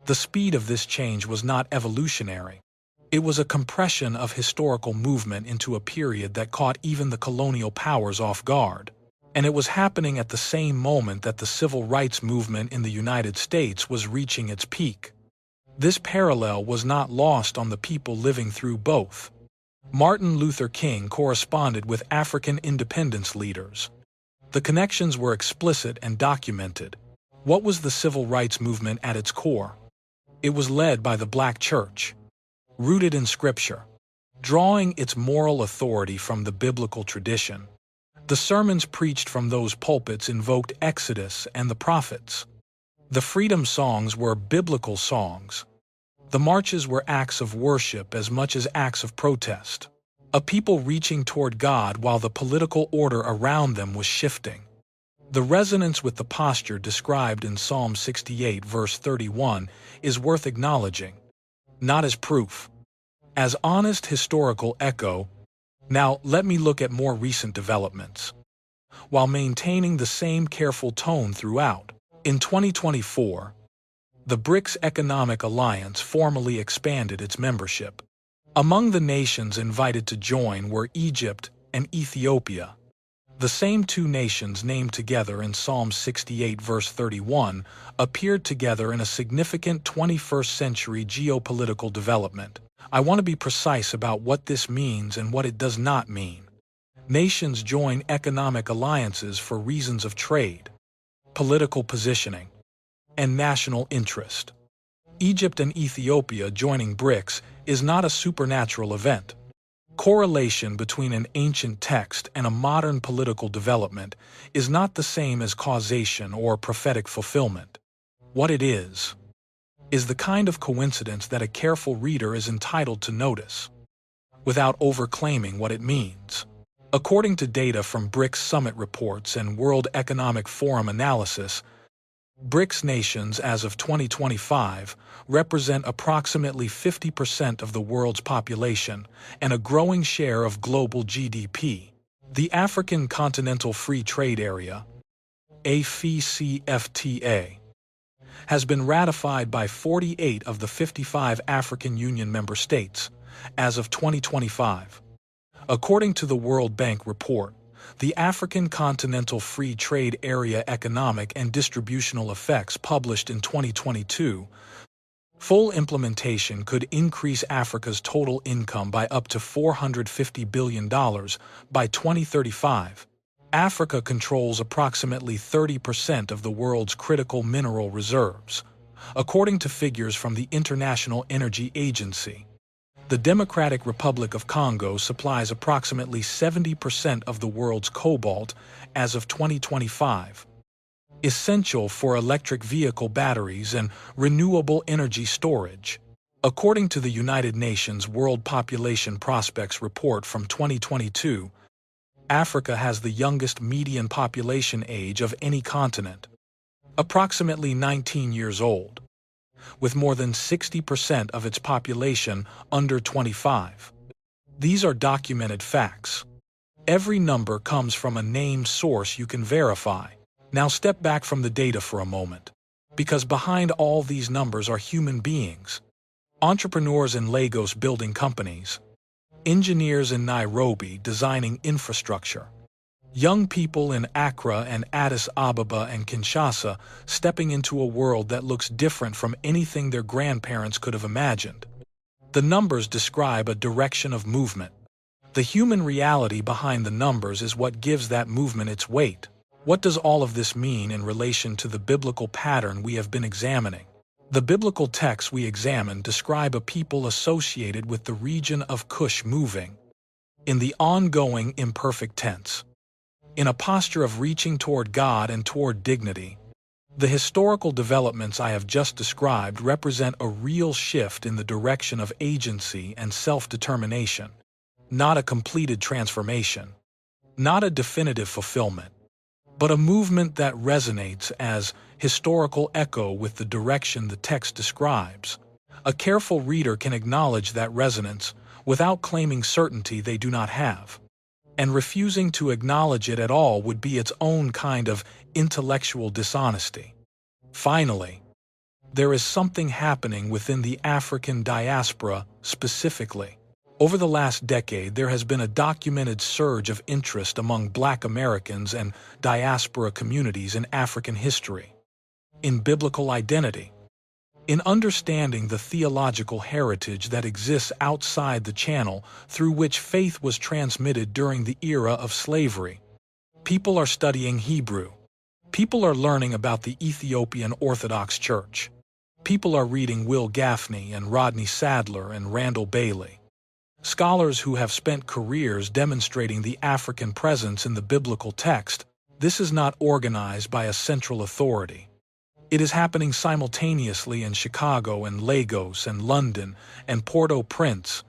The speed of this change was not evolutionary. It was a compression of historical movement into a period that caught even the colonial powers off guard. And it was happening at the same moment that the civil rights movement in the United States was reaching its peak. This parallel was not lost on the people living through both. Martin Luther King corresponded with African independence leaders. The connections were explicit and documented. What was the civil rights movement at its core? It was led by the Black church, rooted in Scripture, drawing its moral authority from the biblical tradition. The sermons preached from those pulpits invoked Exodus and the prophets. The freedom songs were biblical songs. The marches were acts of worship as much as acts of protest. A people reaching toward God while the political order around them was shifting. The resonance with the posture described in Psalm 68 verse 31 is worth acknowledging, not as proof, as honest historical echo. Now, let me look at more recent developments. While maintaining the same careful tone throughout, in 2024, the BRICS Economic Alliance formally expanded its membership. Among the nations invited to join were Egypt and Ethiopia. The same two nations named together in Psalm 68 verse 31 appeared together in a significant 21st century geopolitical development. I want to be precise about what this means and what it does not mean. Nations join economic alliances for reasons of trade, political positioning, and national interest. Egypt and Ethiopia joining BRICS is not a supernatural event. Correlation between an ancient text and a modern political development is not the same as causation or prophetic fulfillment. What it is the kind of coincidence that a careful reader is entitled to notice, without overclaiming what it means. According to data from BRICS summit reports and World Economic Forum analysis, BRICS nations as of 2025 represent approximately 50% of the world's population and a growing share of global GDP. The African Continental Free Trade Area, AFCFTA, has been ratified by 48 of the 55 African Union member states as of 2025. According to the World Bank report, the African Continental Free Trade Area Economic and Distributional Effects published in 2022, full implementation could increase Africa's total income by up to $450 billion by 2035. Africa controls approximately 30% of the world's critical mineral reserves, according to figures from the International Energy Agency. The Democratic Republic of Congo supplies approximately 70% of the world's cobalt as of 2025, essential for electric vehicle batteries and renewable energy storage. According to the United Nations World Population Prospects Report from 2022, Africa has the youngest median population age of any continent, approximately 19 years old, with more than 60% of its population under 25. These are documented facts. Every number comes from a named source you can verify. Now step back from the data for a moment. Because behind all these numbers are human beings. Entrepreneurs in Lagos building companies. Engineers in Nairobi designing infrastructure. Young people in Accra and Addis Ababa and Kinshasa stepping into a world that looks different from anything their grandparents could have imagined. The numbers describe a direction of movement. The human reality behind the numbers is what gives that movement its weight. What does all of this mean in relation to the biblical pattern we have been examining? The biblical texts we examine describe a people associated with the region of Cush moving in the ongoing imperfect tense, in a posture of reaching toward God and toward dignity. The historical developments I have just described represent a real shift in the direction of agency and self-determination, not a completed transformation, not a definitive fulfillment, but a movement that resonates as historical echo with the direction the text describes. A careful reader can acknowledge that resonance without claiming certainty they do not have, and refusing to acknowledge it at all would be its own kind of intellectual dishonesty. Finally, there is something happening within the African diaspora specifically. Over the last decade, there has been a documented surge of interest among Black Americans and diaspora communities in African history, in biblical identity, in understanding the theological heritage that exists outside the channel through which faith was transmitted during the era of slavery. People are studying Hebrew. People are learning about the Ethiopian Orthodox Church. People are reading Will Gaffney and Rodney Sadler and Randall Bailey. Scholars who have spent careers demonstrating the African presence in the biblical text. This is not organized by a central authority. It is happening simultaneously in Chicago and Lagos and London and Port-au-Prince.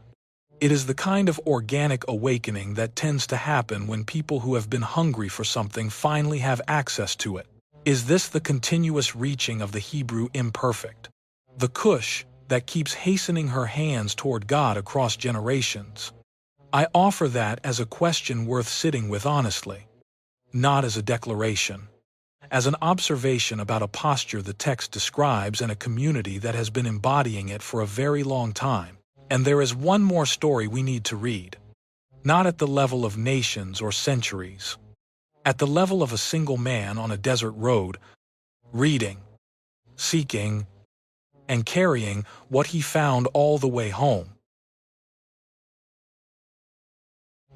It is the kind of organic awakening that tends to happen when people who have been hungry for something finally have access to it. Is this the continuous reaching of the Hebrew imperfect? The Cush that keeps hastening her hands toward God across generations? I offer that as a question worth sitting with honestly, not as a declaration. As an observation about a posture the text describes and a community that has been embodying it for a very long time. And there is one more story we need to read. Not at the level of nations or centuries. At the level of a single man on a desert road, reading, seeking, and carrying what he found all the way home.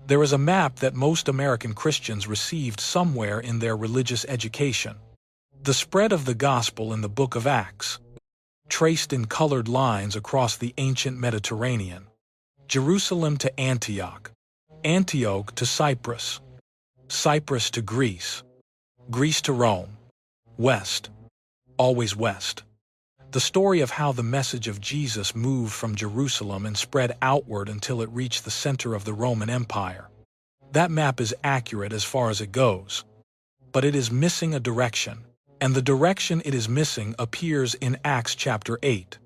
There is a map that most American Christians received somewhere in their religious education. The spread of the gospel in the book of Acts, traced in colored lines across the ancient Mediterranean. Jerusalem to Antioch, Antioch to Cyprus, Cyprus to Greece, Greece to Rome, west, always west. The story of how the message of Jesus moved from Jerusalem and spread outward until it reached the center of the Roman Empire. That map is accurate as far as it goes, but it is missing a direction, and the direction it is missing appears in Acts chapter 8.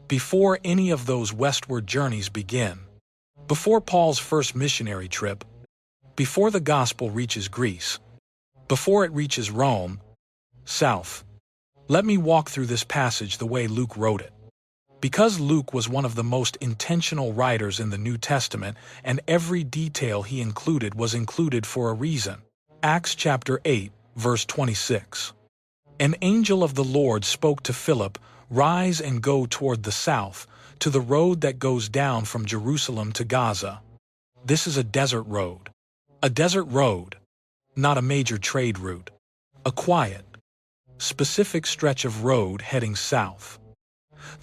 Before any of those westward journeys begin, before Paul's first missionary trip, before the gospel reaches Greece, before it reaches Rome, south. Let me walk through this passage the way Luke wrote it. Because Luke was one of the most intentional writers in the New Testament, and every detail he included was included for a reason. Acts chapter 8, verse 26. An angel of the Lord spoke to Philip, "Rise and go toward the south, to the road that goes down from Jerusalem to Gaza." This is a desert road. A desert road, not a major trade route. A quiet, specific stretch of road heading south.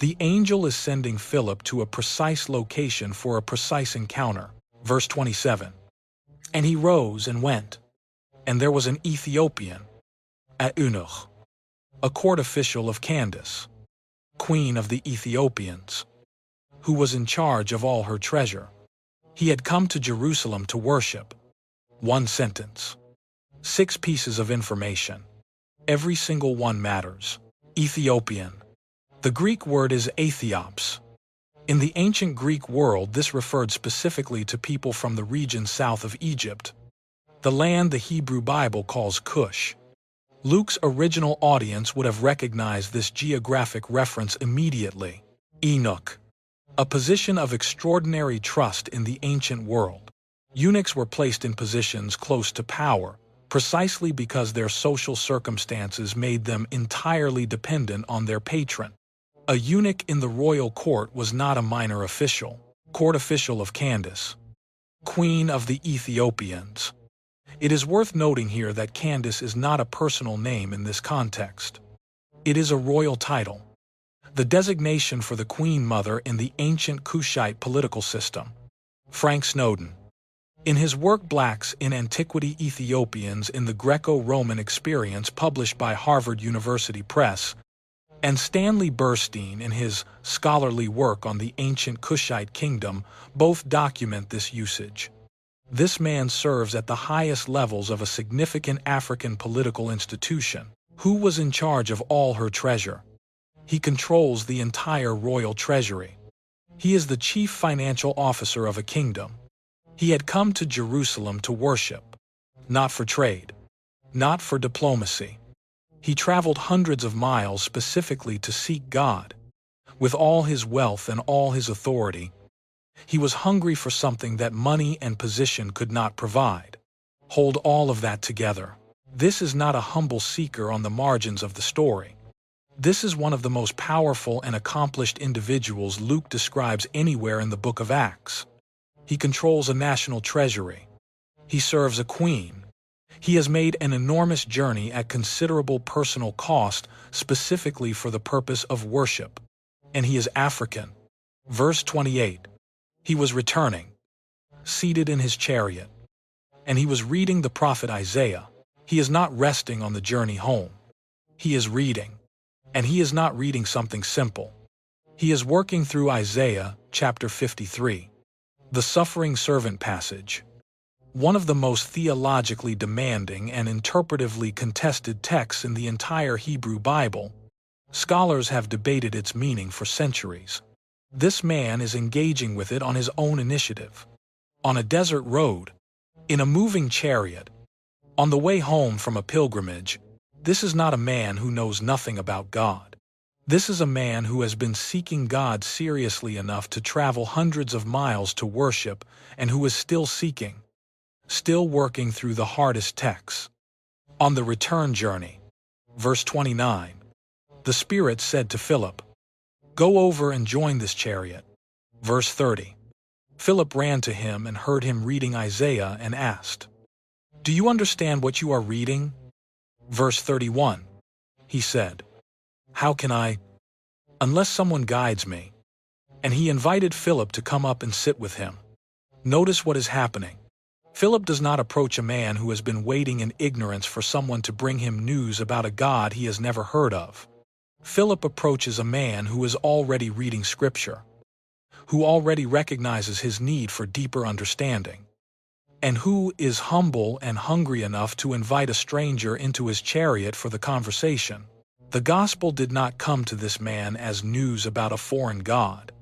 The angel is sending Philip to a precise location for a precise encounter. Verse 27. And he rose and went. And there was an Ethiopian, Eunuch, a court official of Candace, queen of the Ethiopians, who was in charge of all her treasure. He had come to Jerusalem to worship. One sentence. 6 pieces of information. Every single one matters. Ethiopian. The Greek word is Ethiops. In the ancient Greek world, this referred specifically to people from the region south of Egypt, the land the Hebrew Bible calls Cush. Luke's original audience would have recognized this geographic reference immediately. Eunuch, a position of extraordinary trust in the ancient world. Eunuchs were placed in positions close to power, precisely because their social circumstances made them entirely dependent on their patron. A eunuch in the royal court was not a minor official, court official of Candace, Queen of the Ethiopians. It is worth noting here that Candace is not a personal name in this context. It is a royal title, the designation for the Queen Mother in the ancient Cushite political system. Frank Snowden. In his work Blacks in Antiquity Ethiopians in the Greco-Roman Experience published by Harvard University Press, and Stanley Burstein in his scholarly work on the ancient Cushite kingdom both document this usage. This man serves at the highest levels of a significant African political institution, who was in charge of all her treasure. He controls the entire royal treasury. He is the chief financial officer of a kingdom. He had come to Jerusalem to worship, not for trade, not for diplomacy. He traveled hundreds of miles specifically to seek God. With all his wealth and all his authority, he was hungry for something that money and position could not provide. Hold all of that together. This is not a humble seeker on the margins of the story. This is one of the most powerful and accomplished individuals Luke describes anywhere in the book of Acts. He controls a national treasury. He serves a queen. He has made an enormous journey at considerable personal cost specifically for the purpose of worship. And he is African. Verse 28. He was returning, seated in his chariot. And he was reading the prophet Isaiah. He is not resting on the journey home. He is reading. And he is not reading something simple. He is working through Isaiah, chapter 53. The suffering servant passage. One of the most theologically demanding and interpretively contested texts in the entire Hebrew Bible. Scholars have debated its meaning for centuries. This man is engaging with it on his own initiative. On a desert road, in a moving chariot, on the way home from a pilgrimage. This is not a man who knows nothing about God. This is a man who has been seeking God seriously enough to travel hundreds of miles to worship and who is still seeking, still working through the hardest texts. On the return journey. Verse 29. The Spirit said to Philip, "Go over and join this chariot." Verse 30. Philip ran to him and heard him reading Isaiah and asked, "Do you understand what you are reading?" Verse 31. He said, "How can I, unless someone guides me?" And he invited Philip to come up and sit with him. Notice what is happening. Philip does not approach a man who has been waiting in ignorance for someone to bring him news about a God he has never heard of. Philip approaches a man who is already reading Scripture, who already recognizes his need for deeper understanding, and who is humble and hungry enough to invite a stranger into his chariot for the conversation. The gospel did not come to this man as news about a foreign God.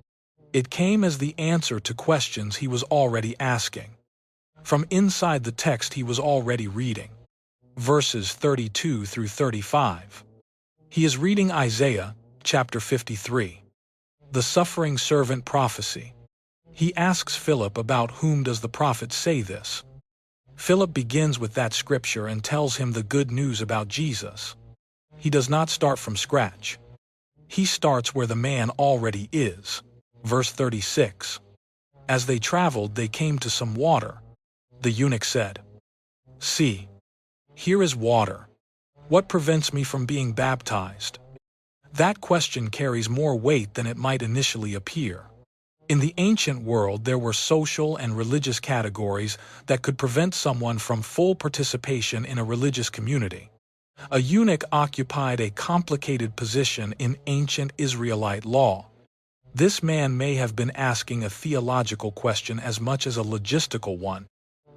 It came as the answer to questions he was already asking. From inside the text he was already reading. Verses 32 through 35. He is reading Isaiah, chapter 53. The suffering servant prophecy. He asks Philip about whom does the prophet say this. Philip begins with that scripture and tells him the good news about Jesus. He does not start from scratch. He starts where the man already is. Verse 36. As they traveled, they came to some water. The eunuch said, "See, here is water. What prevents me from being baptized?" That question carries more weight than it might initially appear. In the ancient world, there were social and religious categories that could prevent someone from full participation in a religious community. A eunuch occupied a complicated position in ancient Israelite law. This man may have been asking a theological question as much as a logistical one.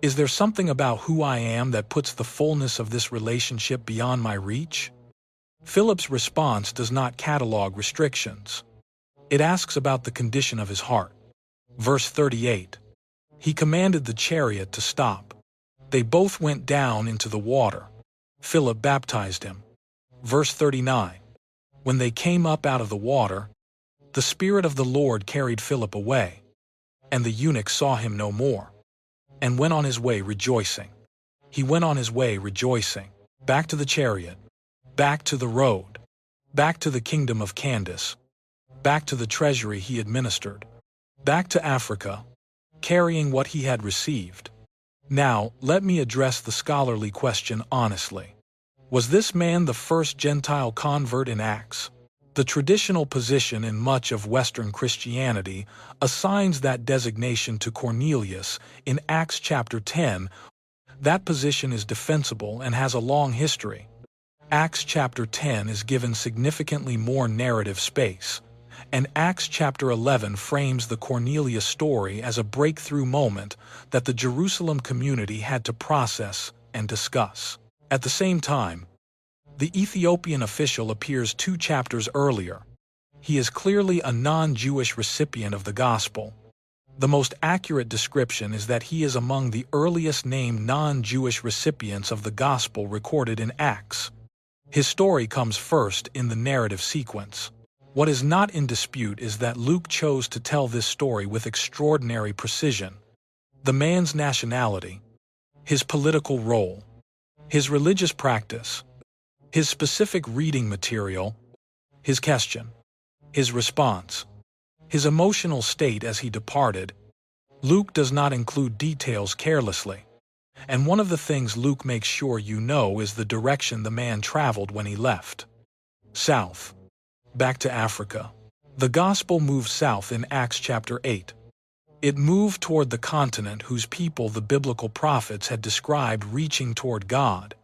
Is there something about who I am that puts the fullness of this relationship beyond my reach? Philip's response does not catalog restrictions. It asks about the condition of his heart. Verse 38. He commanded the chariot to stop. They both went down into the water. Philip baptized him. Verse 39. When they came up out of the water, the Spirit of the Lord carried Philip away, and the eunuch saw him no more, and went on his way rejoicing. He went on his way rejoicing, back to the chariot, back to the road, back to the kingdom of Candace, back to the treasury he administered, back to Africa, carrying what he had received. Now, let me address the scholarly question honestly. Was this man the first Gentile convert in Acts? The traditional position in much of Western Christianity assigns that designation to Cornelius in Acts chapter 10. That position is defensible and has a long history. Acts chapter 10 is given significantly more narrative space, and Acts chapter 11 frames the Cornelius story as a breakthrough moment that the Jerusalem community had to process and discuss. At the same time, the Ethiopian official appears 2 chapters earlier. He is clearly a non-Jewish recipient of the gospel. The most accurate description is that he is among the earliest named non-Jewish recipients of the gospel recorded in Acts. His story comes first in the narrative sequence. What is not in dispute is that Luke chose to tell this story with extraordinary precision. The man's nationality, his political role, his religious practice, his specific reading material, his question, his response, his emotional state as he departed. Luke does not include details carelessly, and one of the things Luke makes sure you know is the direction the man traveled when he left. South. Back to Africa. The gospel moved south in Acts chapter 8. It moved toward the continent whose people the biblical prophets had described reaching toward God,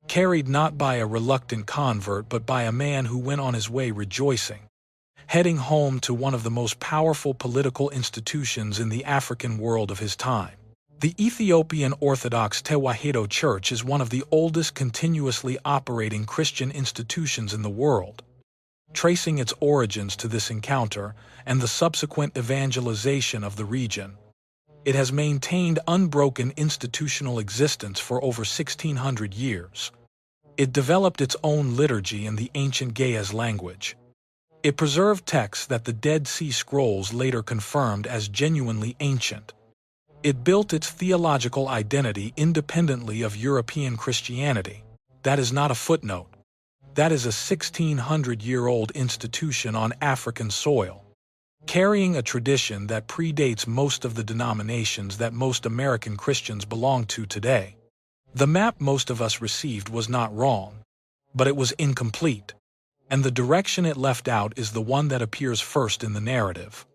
carried not by a reluctant convert but by a man who went on his way rejoicing, heading home to one of the most powerful political institutions in the African world of his time. The Ethiopian Orthodox Tewahedo Church is one of the oldest continuously operating Christian institutions in the world. Tracing its origins to this encounter and the subsequent evangelization of the region, it has maintained unbroken institutional existence for over 1,600 years. It developed its own liturgy in the ancient Ge'ez language. It preserved texts that the Dead Sea Scrolls later confirmed as genuinely ancient. It built its theological identity independently of European Christianity. That is not a footnote. That is a 1,600-year-old institution on African soil, carrying a tradition that predates most of the denominations that most American Christians belong to today. The map most of us received was not wrong, but it was incomplete, and the direction it left out is the one that appears first in the narrative.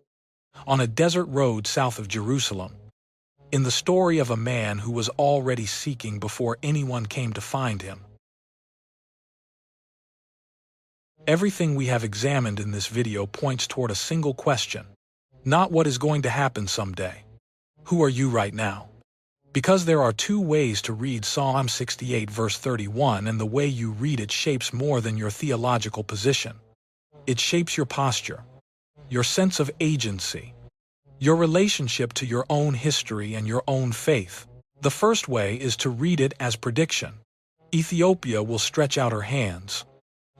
On a desert road south of Jerusalem, in the story of a man who was already seeking before anyone came to find him. Everything we have examined in this video points toward a single question, not what is going to happen someday. Who are you right now? Because there are 2 ways to read Psalm 68 verse 31, and the way you read it shapes more than your theological position. It shapes your posture, your sense of agency, your relationship to your own history and your own faith. The first way is to read it as prediction. Ethiopia will stretch out her hands.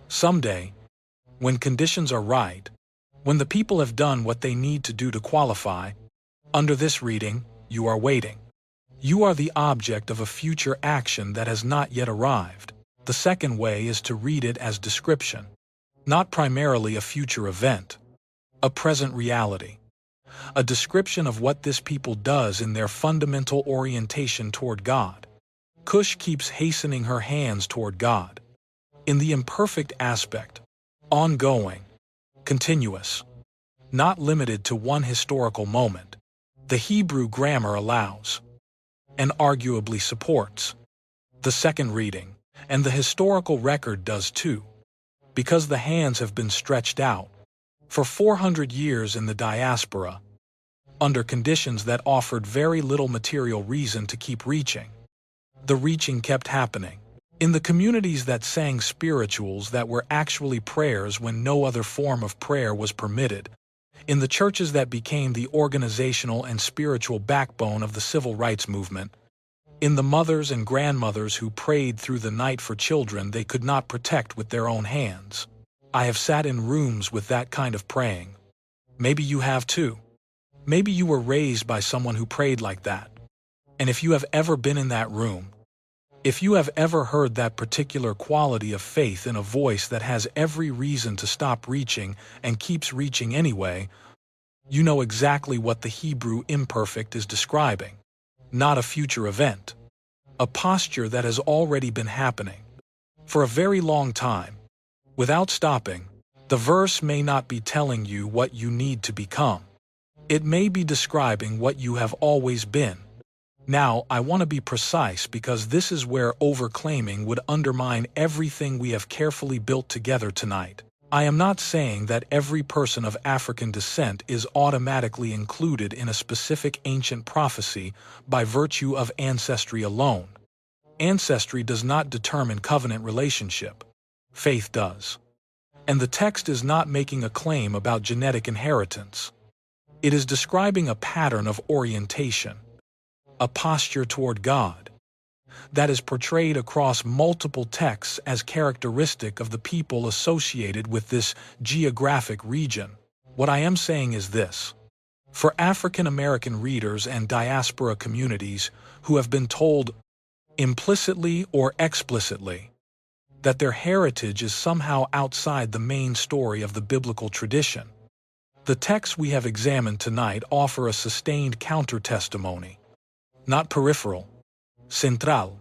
Someday, when conditions are right, when the people have done what they need to do to qualify, under this reading, you are waiting. You are the object of a future action that has not yet arrived. The second way is to read it as description, not primarily a future event, a present reality, a description of what this people does in their fundamental orientation toward God. Cush keeps hastening her hands toward God. In the imperfect aspect, ongoing, continuous, not limited to one historical moment, the Hebrew grammar allows, and arguably supports, the second reading, and the historical record does too, because the hands have been stretched out for 400 years in the diaspora, under conditions that offered very little material reason to keep reaching. The reaching kept happening. In the communities that sang spirituals that were actually prayers when no other form of prayer was permitted, in the churches that became the organizational and spiritual backbone of the civil rights movement, in the mothers and grandmothers who prayed through the night for children they could not protect with their own hands. I have sat in rooms with that kind of praying. Maybe you have too. Maybe you were raised by someone who prayed like that. And if you have ever been in that room, if you have ever heard that particular quality of faith in a voice that has every reason to stop reaching and keeps reaching anyway, you know exactly what the Hebrew imperfect is describing. Not a future event. A posture that has already been happening for a very long time. Without stopping, the verse may not be telling you what you need to become. It may be describing what you have always been. Now, I want to be precise because this is where overclaiming would undermine everything we have carefully built together tonight. I am not saying that every person of African descent is automatically included in a specific ancient prophecy by virtue of ancestry alone. Ancestry does not determine covenant relationship. Faith does. And the text is not making a claim about genetic inheritance. It is describing a pattern of orientation, a posture toward God, that is portrayed across multiple texts as characteristic of the people associated with this geographic region. What I am saying is this. For African American readers and diaspora communities who have been told, implicitly or explicitly, that their heritage is somehow outside the main story of the biblical tradition, the texts we have examined tonight offer a sustained counter-testimony, not peripheral, central,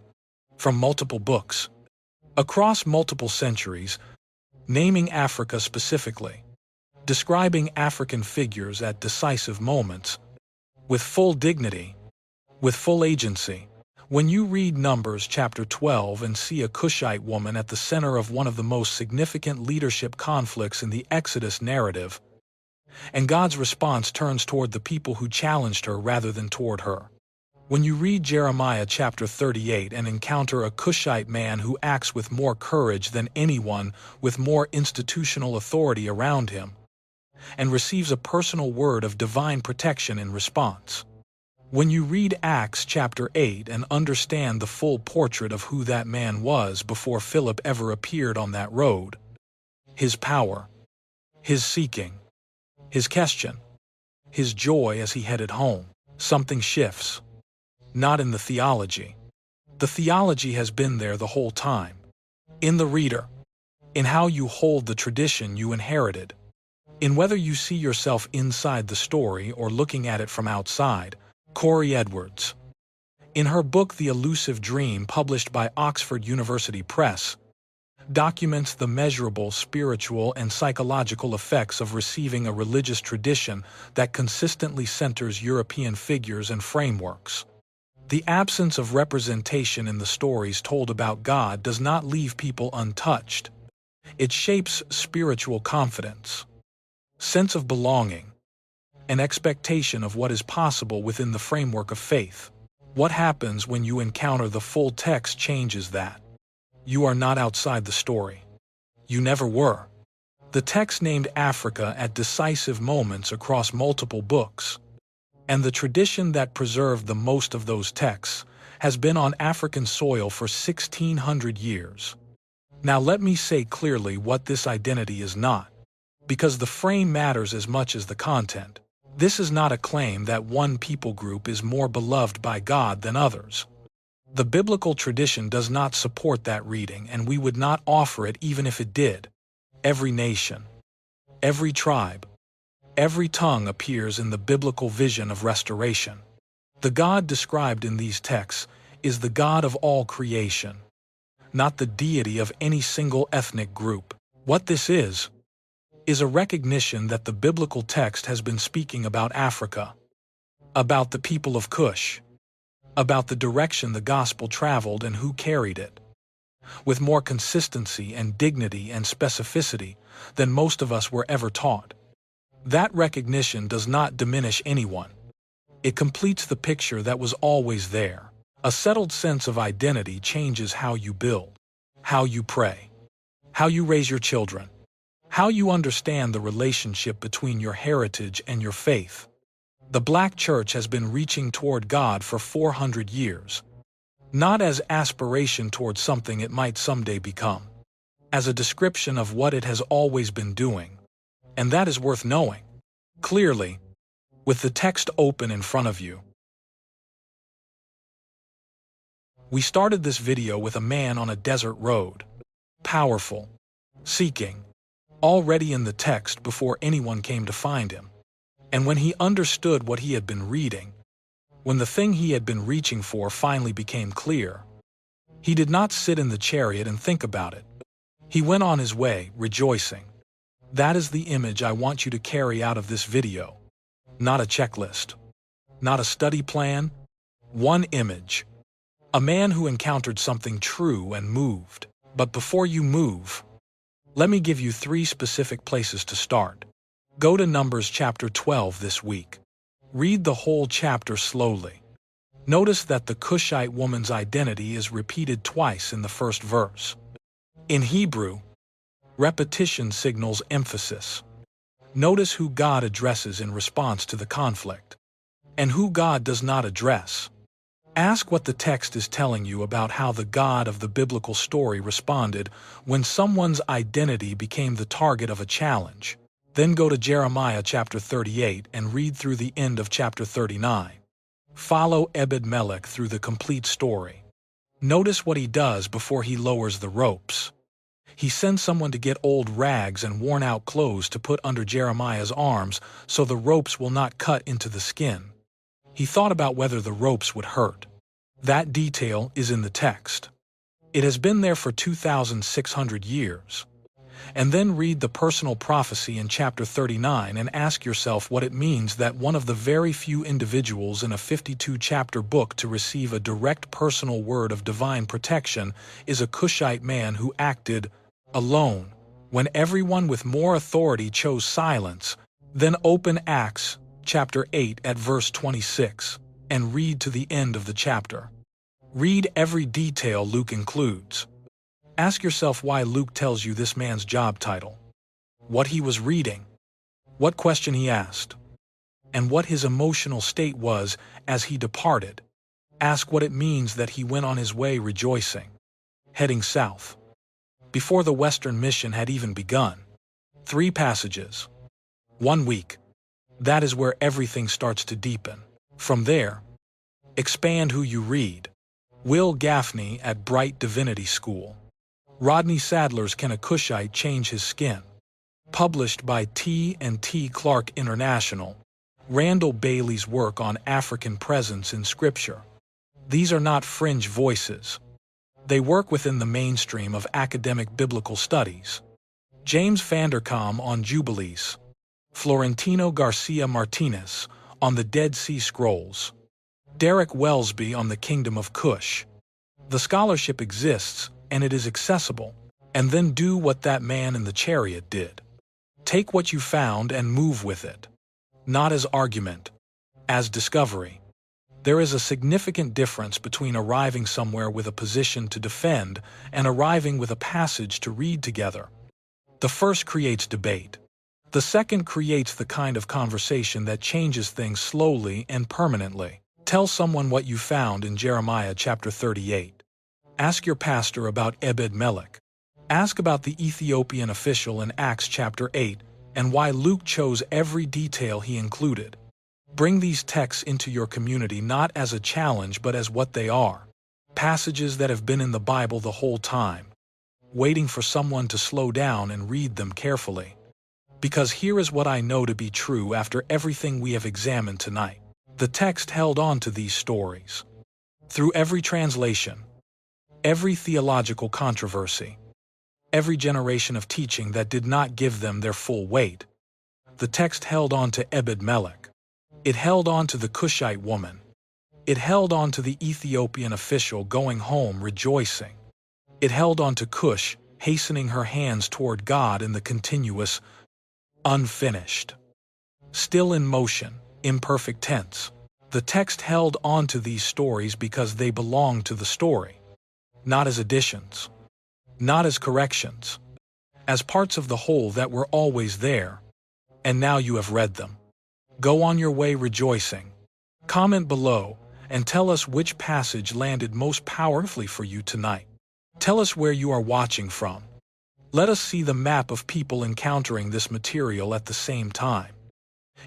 from multiple books, across multiple centuries, naming Africa specifically, describing African figures at decisive moments, with full dignity, with full agency. When you read Numbers chapter 12 and see a Cushite woman at the center of one of the most significant leadership conflicts in the Exodus narrative, and God's response turns toward the people who challenged her rather than toward her. When you read Jeremiah chapter 38 and encounter a Cushite man who acts with more courage than anyone with more institutional authority around him, and receives a personal word of divine protection in response. When you read Acts chapter 8 and understand the full portrait of who that man was before Philip ever appeared on that road, his power, his seeking, his question, his joy as he headed home, something shifts. Not in the theology. The theology has been there the whole time. In the reader. In how you hold the tradition you inherited. In whether you see yourself inside the story or looking at it from outside. Corey Edwards. In her book The Elusive Dream, published by Oxford University Press, documents the measurable spiritual and psychological effects of receiving a religious tradition that consistently centers European figures and frameworks. The absence of representation in the stories told about God does not leave people untouched. It shapes spiritual confidence, sense of belonging, an expectation of what is possible within the framework of faith. What happens when you encounter the full text changes that. You are not outside the story. You never were. The text named Africa at decisive moments across multiple books, and the tradition that preserved the most of those texts has been on African soil for 1,600 years. Now let me say clearly what this identity is not, because the frame matters as much as the content. This is not a claim that one people group is more beloved by God than others. The biblical tradition does not support that reading, and we would not offer it even if it did. Every nation, every tribe, every tongue appears in the biblical vision of restoration. The God described in these texts is the God of all creation, not the deity of any single ethnic group. What this is a recognition that the biblical text has been speaking about Africa, about the people of Kush, about the direction the gospel traveled and who carried it, with more consistency and dignity and specificity than most of us were ever taught. That recognition does not diminish anyone. It completes the picture that was always there. A settled sense of identity changes how you build, how you pray, how you raise your children, how you understand the relationship between your heritage and your faith. The Black church has been reaching toward God for 400 years. not as aspiration towards something it might someday become, as a description of what it has always been doing, and that is worth knowing. Clearly, with the text open in front of you. We started this video with a man on a desert road, powerful, seeking, already in the text before anyone came to find him. And when he understood what he had been reading, when the thing he had been reaching for finally became clear, he did not sit in the chariot and think about it. He went on his way, rejoicing. That is the image I want you to carry out of this video. Not a checklist. Not a study plan. One image. A man who encountered something true and moved. But before you move, let me give you 3 specific places to start. Go to Numbers chapter 12 this week. Read the whole chapter slowly. Notice that the Cushite woman's identity is repeated twice in the first verse. In Hebrew, repetition signals emphasis. Notice who God addresses in response to the conflict, and who God does not address. Ask what the text is telling you about how the God of the biblical story responded when someone's identity became the target of a challenge. Then go to Jeremiah chapter 38 and read through the end of chapter 39. Follow Ebed-Melech through the complete story. Notice what he does before he lowers the ropes. He sends someone to get old rags and worn-out clothes to put under Jeremiah's arms so the ropes will not cut into the skin. He thought about whether the ropes would hurt. That detail is in the text. It has been there for 2,600 years. And then read the personal prophecy in chapter 39 and ask yourself what it means that one of the very few individuals in a 52-chapter book to receive a direct personal word of divine protection is a Cushite man who acted alone when everyone with more authority chose silence. Then open Acts chapter 8 at verse 26 and read to the end of the chapter. Read every detail Luke includes. Ask yourself why Luke tells you this man's job title, what he was reading, what question he asked, and what his emotional state was as he departed. Ask what it means that he went on his way rejoicing, heading south, before the Western mission had even begun. 3 passages. 1 week. That is where everything starts to deepen. From there, expand who you read. Will Gaffney at Bright Divinity School. Rodney Sadler's Can a Cushite Change His Skin? Published by T&T Clark International. Randall Bailey's work on African presence in Scripture. These are not fringe voices. They work within the mainstream of academic biblical studies. James Vanderkam on Jubilees. Florentino Garcia Martinez on the Dead Sea Scrolls. Derek Welsby on the Kingdom of Kush. The scholarship exists, and it is accessible. And then do what that man in the chariot did. Take what you found and move with it. Not as argument, as discovery. There is a significant difference between arriving somewhere with a position to defend and arriving with a passage to read together. The first creates debate. The second creates the kind of conversation that changes things slowly and permanently. Tell someone what you found in Jeremiah chapter 38. Ask your pastor about Ebed-Melech. Ask about the Ethiopian official in Acts chapter 8 and why Luke chose every detail he included. Bring these texts into your community not as a challenge but as what they are. Passages that have been in the Bible the whole time, waiting for someone to slow down and read them carefully. Because here is what I know to be true after everything we have examined tonight. The text held on to these stories. Through every translation, every theological controversy, every generation of teaching that did not give them their full weight, the text held on to Ebed-Melech. It held on to the Cushite woman. It held on to the Ethiopian official going home rejoicing. It held on to Cush, hastening her hands toward God in the continuous, unfinished, still in motion, imperfect tense. The text held on to these stories because they belong to the story, not as additions, not as corrections, as parts of the whole that were always there, and now you have read them. Go on your way rejoicing. Comment below, and tell us which passage landed most powerfully for you tonight. Tell us where you are watching from. Let us see the map of people encountering this material at the same time.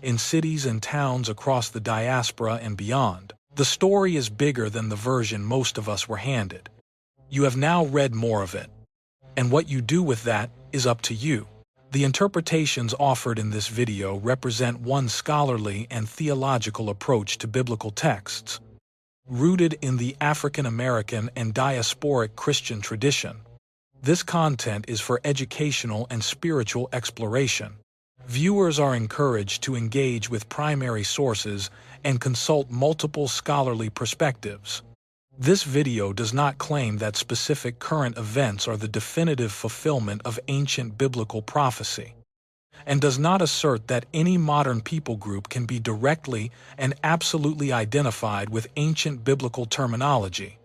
In cities and towns across the diaspora and beyond, the story is bigger than the version most of us were handed. You have now read more of it. And what you do with that is up to you. The interpretations offered in this video represent one scholarly and theological approach to biblical texts, rooted in the African American and diasporic Christian tradition. This content is for educational and spiritual exploration. Viewers are encouraged to engage with primary sources and consult multiple scholarly perspectives. This video does not claim that specific current events are the definitive fulfillment of ancient biblical prophecy, and does not assert that any modern people group can be directly and absolutely identified with ancient biblical terminology.